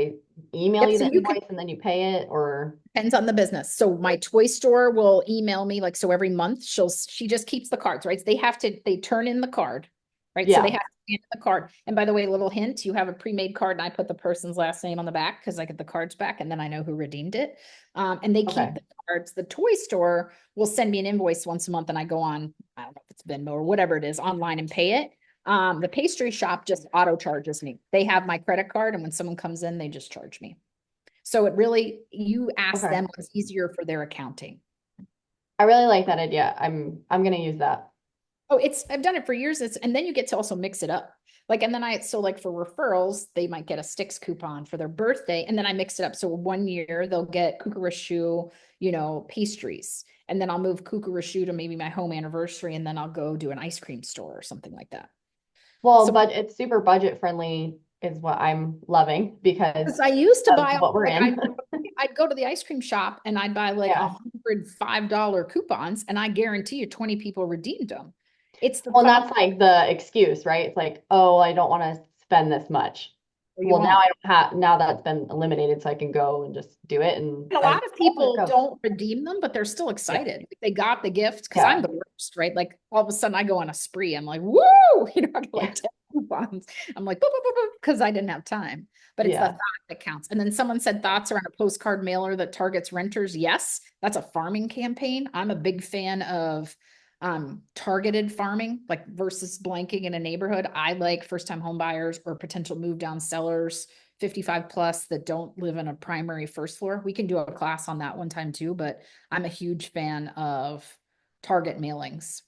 email Yep, you so the you can, invoice and then you pay it, or? depends on the business. So my toy store will email me, like, so every month she just keeps the cards, right? So they turn in the card, right? So they Yeah, have to scan the card. And by the way, a little hint, you have a pre-made card and I put the person's last name on the back because I get the cards back and then I know who redeemed it. And they keep okay. the cards. The toy store will send me an invoice once a month and I go on, I don't know if it's Venmo or whatever it is, online and pay it. The pastry shop just auto charges me. They have my credit card and when someone comes in, they just charge me. So it really, you ask Okay. them what's easier for their accounting. I really like that idea. I'm gonna use that. Oh, I've done it for years. And then you get to also mix it up. Like, and then so like for referrals, they might get a Sticks coupon for their birthday. And then I mix it up. So 1 year they'll get Kukurashu, pastries. And then I'll move Kukurashu to maybe my home anniversary. And then I'll go do an ice cream store or something like that. Well, So but it's super budget friendly is what I'm loving because I used to of buy, what we're like, in. I'd go to the ice cream shop and I'd buy like Yeah. $105 coupons and I guarantee you 20 people redeemed them. It's the Well, thought that's like the excuse, right? It's like, oh, I don't want to spend this much. that you Well, now won't. I don't have, now that's been eliminated, so I can go and just do it. And And a I, lot of oh, there it people goes. don't redeem them, but they're still Yeah. excited. They got the gift because I'm Yeah. the worst, right? Like all of a sudden I go on a spree. I'm like, woo, I get Yeah. like 10 coupons. I'm like, because I didn't have time. But it's the Yeah. thought that counts. And then someone said thoughts around a postcard mailer that targets renters. Yes, that's a farming campaign. I'm a big fan of targeted farming, like versus blanking in a neighborhood. I like first-time home buyers or potential move down sellers 55 plus that don't live in a primary first floor. We can do a class on that one time too, but I'm a huge fan of target mailings.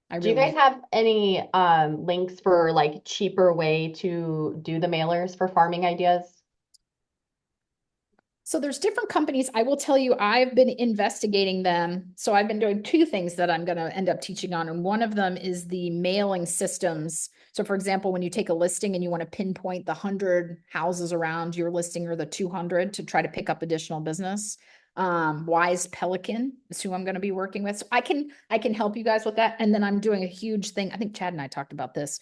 I Do you really guys am. have any links for like cheaper way to do the mailers for farming ideas? So there's different companies. I will tell you, I've been investigating them. So I've been doing two things that I'm going to end up teaching on. And one of them is the mailing systems. So for example, when you take a listing and you want to pinpoint the 100 houses around your listing or the 200 to try to pick up additional business, Wise Pelican is who I'm going to be working with. So I can help you guys with that. And then I'm doing a huge thing. I think Chad and I talked about this.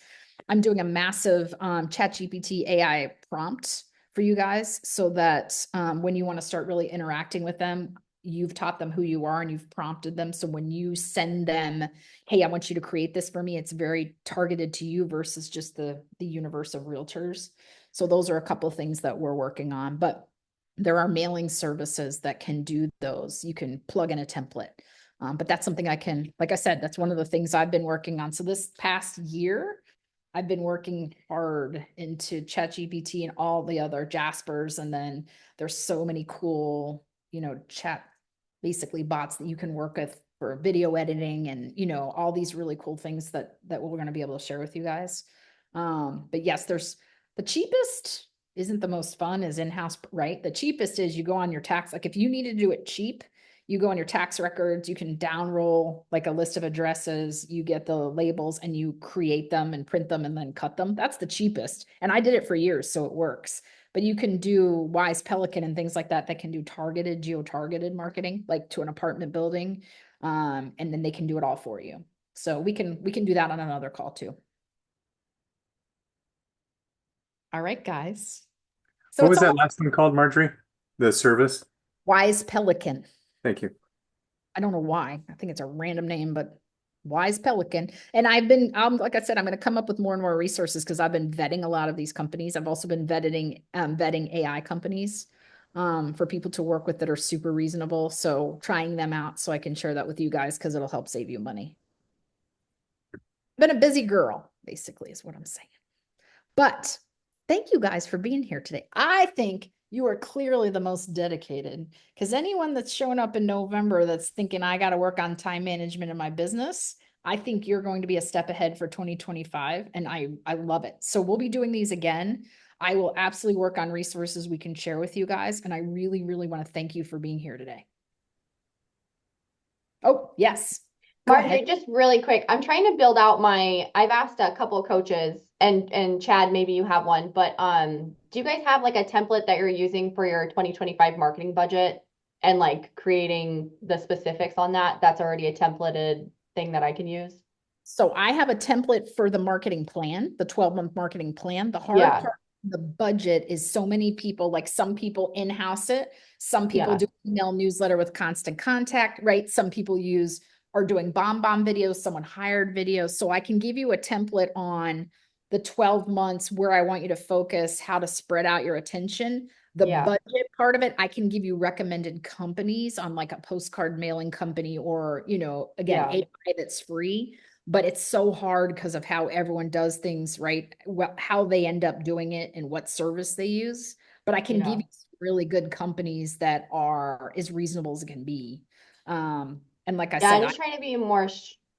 I'm doing a massive ChatGPT AI prompt for you guys so that when you want to start really interacting with them, you've taught them who you are and you've prompted them. So when you send them, hey, I want you to create this for me, it's very targeted to you versus just the universe of realtors. So those are a couple of things that we're working on, but there are mailing services that can do those. You can plug in a template. But that's something like I said, that's one of the things I've been working on. So this past year, I've been working hard into ChatGPT and all the other Jaspers. And then there's so many cool, chat basically bots that you can work with for video editing and, all these really cool things that we're going to be able to share with you guys. But yes, there's the cheapest isn't the most fun is in-house, right? The cheapest is you go on your tax. Like if you need to do it cheap, you go on your tax records, you can downroll like a list of addresses, you get the labels and you create them and print them and then cut them. That's the cheapest. And I did it for years, so it works. But you can do Wise Pelican and things like that that can do targeted, geo-targeted marketing, like to an apartment building. And then they can do it all for you. So we can do that on another call too. All right, guys. So What it's was that all last one called, Marjorie? The service? Wise Pelican. Thank you. I don't know why. I think it's a random name, but Wise Pelican. And like I said, I'm going to come up with more and more resources because I've been vetting a lot of these companies. I've also been vetting AI companies for people to work with that are super reasonable. So trying them out so I can share that with you guys because it'll help save you money. Been a busy girl, basically, is what I'm saying. But thank you guys for being here today. I think you are clearly the most dedicated because anyone that's showing up in November that's thinking I got to work on time management in my business, I think you're going to be a step ahead for 2025 and I love it. So we'll be doing these again. I will absolutely work on resources we can share with you guys and I really really want to thank you for being here today. Oh, yes. Go Marjorie, ahead. just really quick, I'm trying to build out I've asked a couple of coaches and Chad, maybe you have one, but do you guys have like a template that you're using for your 2025 marketing budget and like creating the specifics on that? That's already a templated thing that I can use. So I have a template for the marketing plan, the 12-month marketing plan. The hard Yeah. part the budget is so many people, like some people in-house it, some people do email newsletter with constant contact, right? Some people are doing bomb videos, someone hired videos. So I can give you a template on the 12 months where I want you to focus, how to spread out your attention. The budget part of it, I can give you recommended companies on like a postcard mailing company or, again, AI that's free. But it's so hard because of how everyone does things, right? How they end up doing it and what service they use. But I can give you really good companies that are as reasonable as it can be. And like I said, I'm just trying to be more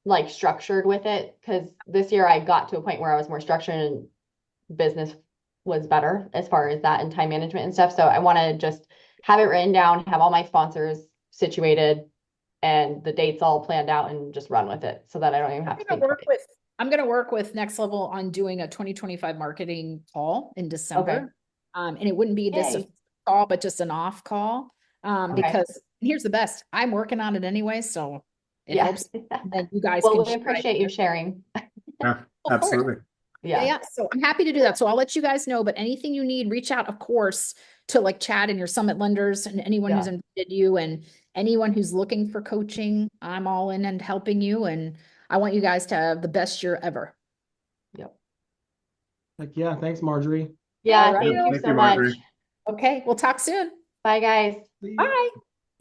like structured with it because this year I got to a point where I was more structured and business was better as far as that and time management and stuff. So I want to just have it written down, have all my sponsors situated and the dates all planned out and just run with it so that I don't even have to think. I'm going to work with Next Level on doing a 2025 marketing call in December. And it wouldn't be this call, but just an off call. Because here's the best, I'm working on it anyway. So it helps that you guys well, we appreciate you sharing. Yeah, absolutely. Yeah. So I'm happy to do that. So I'll let you guys know, but anything you need, reach out, of course, to like Chad and your summit lenders and anyone who's invited you and anyone who's looking for coaching. I'm all in and helping you. And I want you guys to have the best year ever. Yep. Like, yeah. Thanks, Marjorie. Yeah. Thank you so much. Okay. We'll talk soon. Bye, guys. Bye.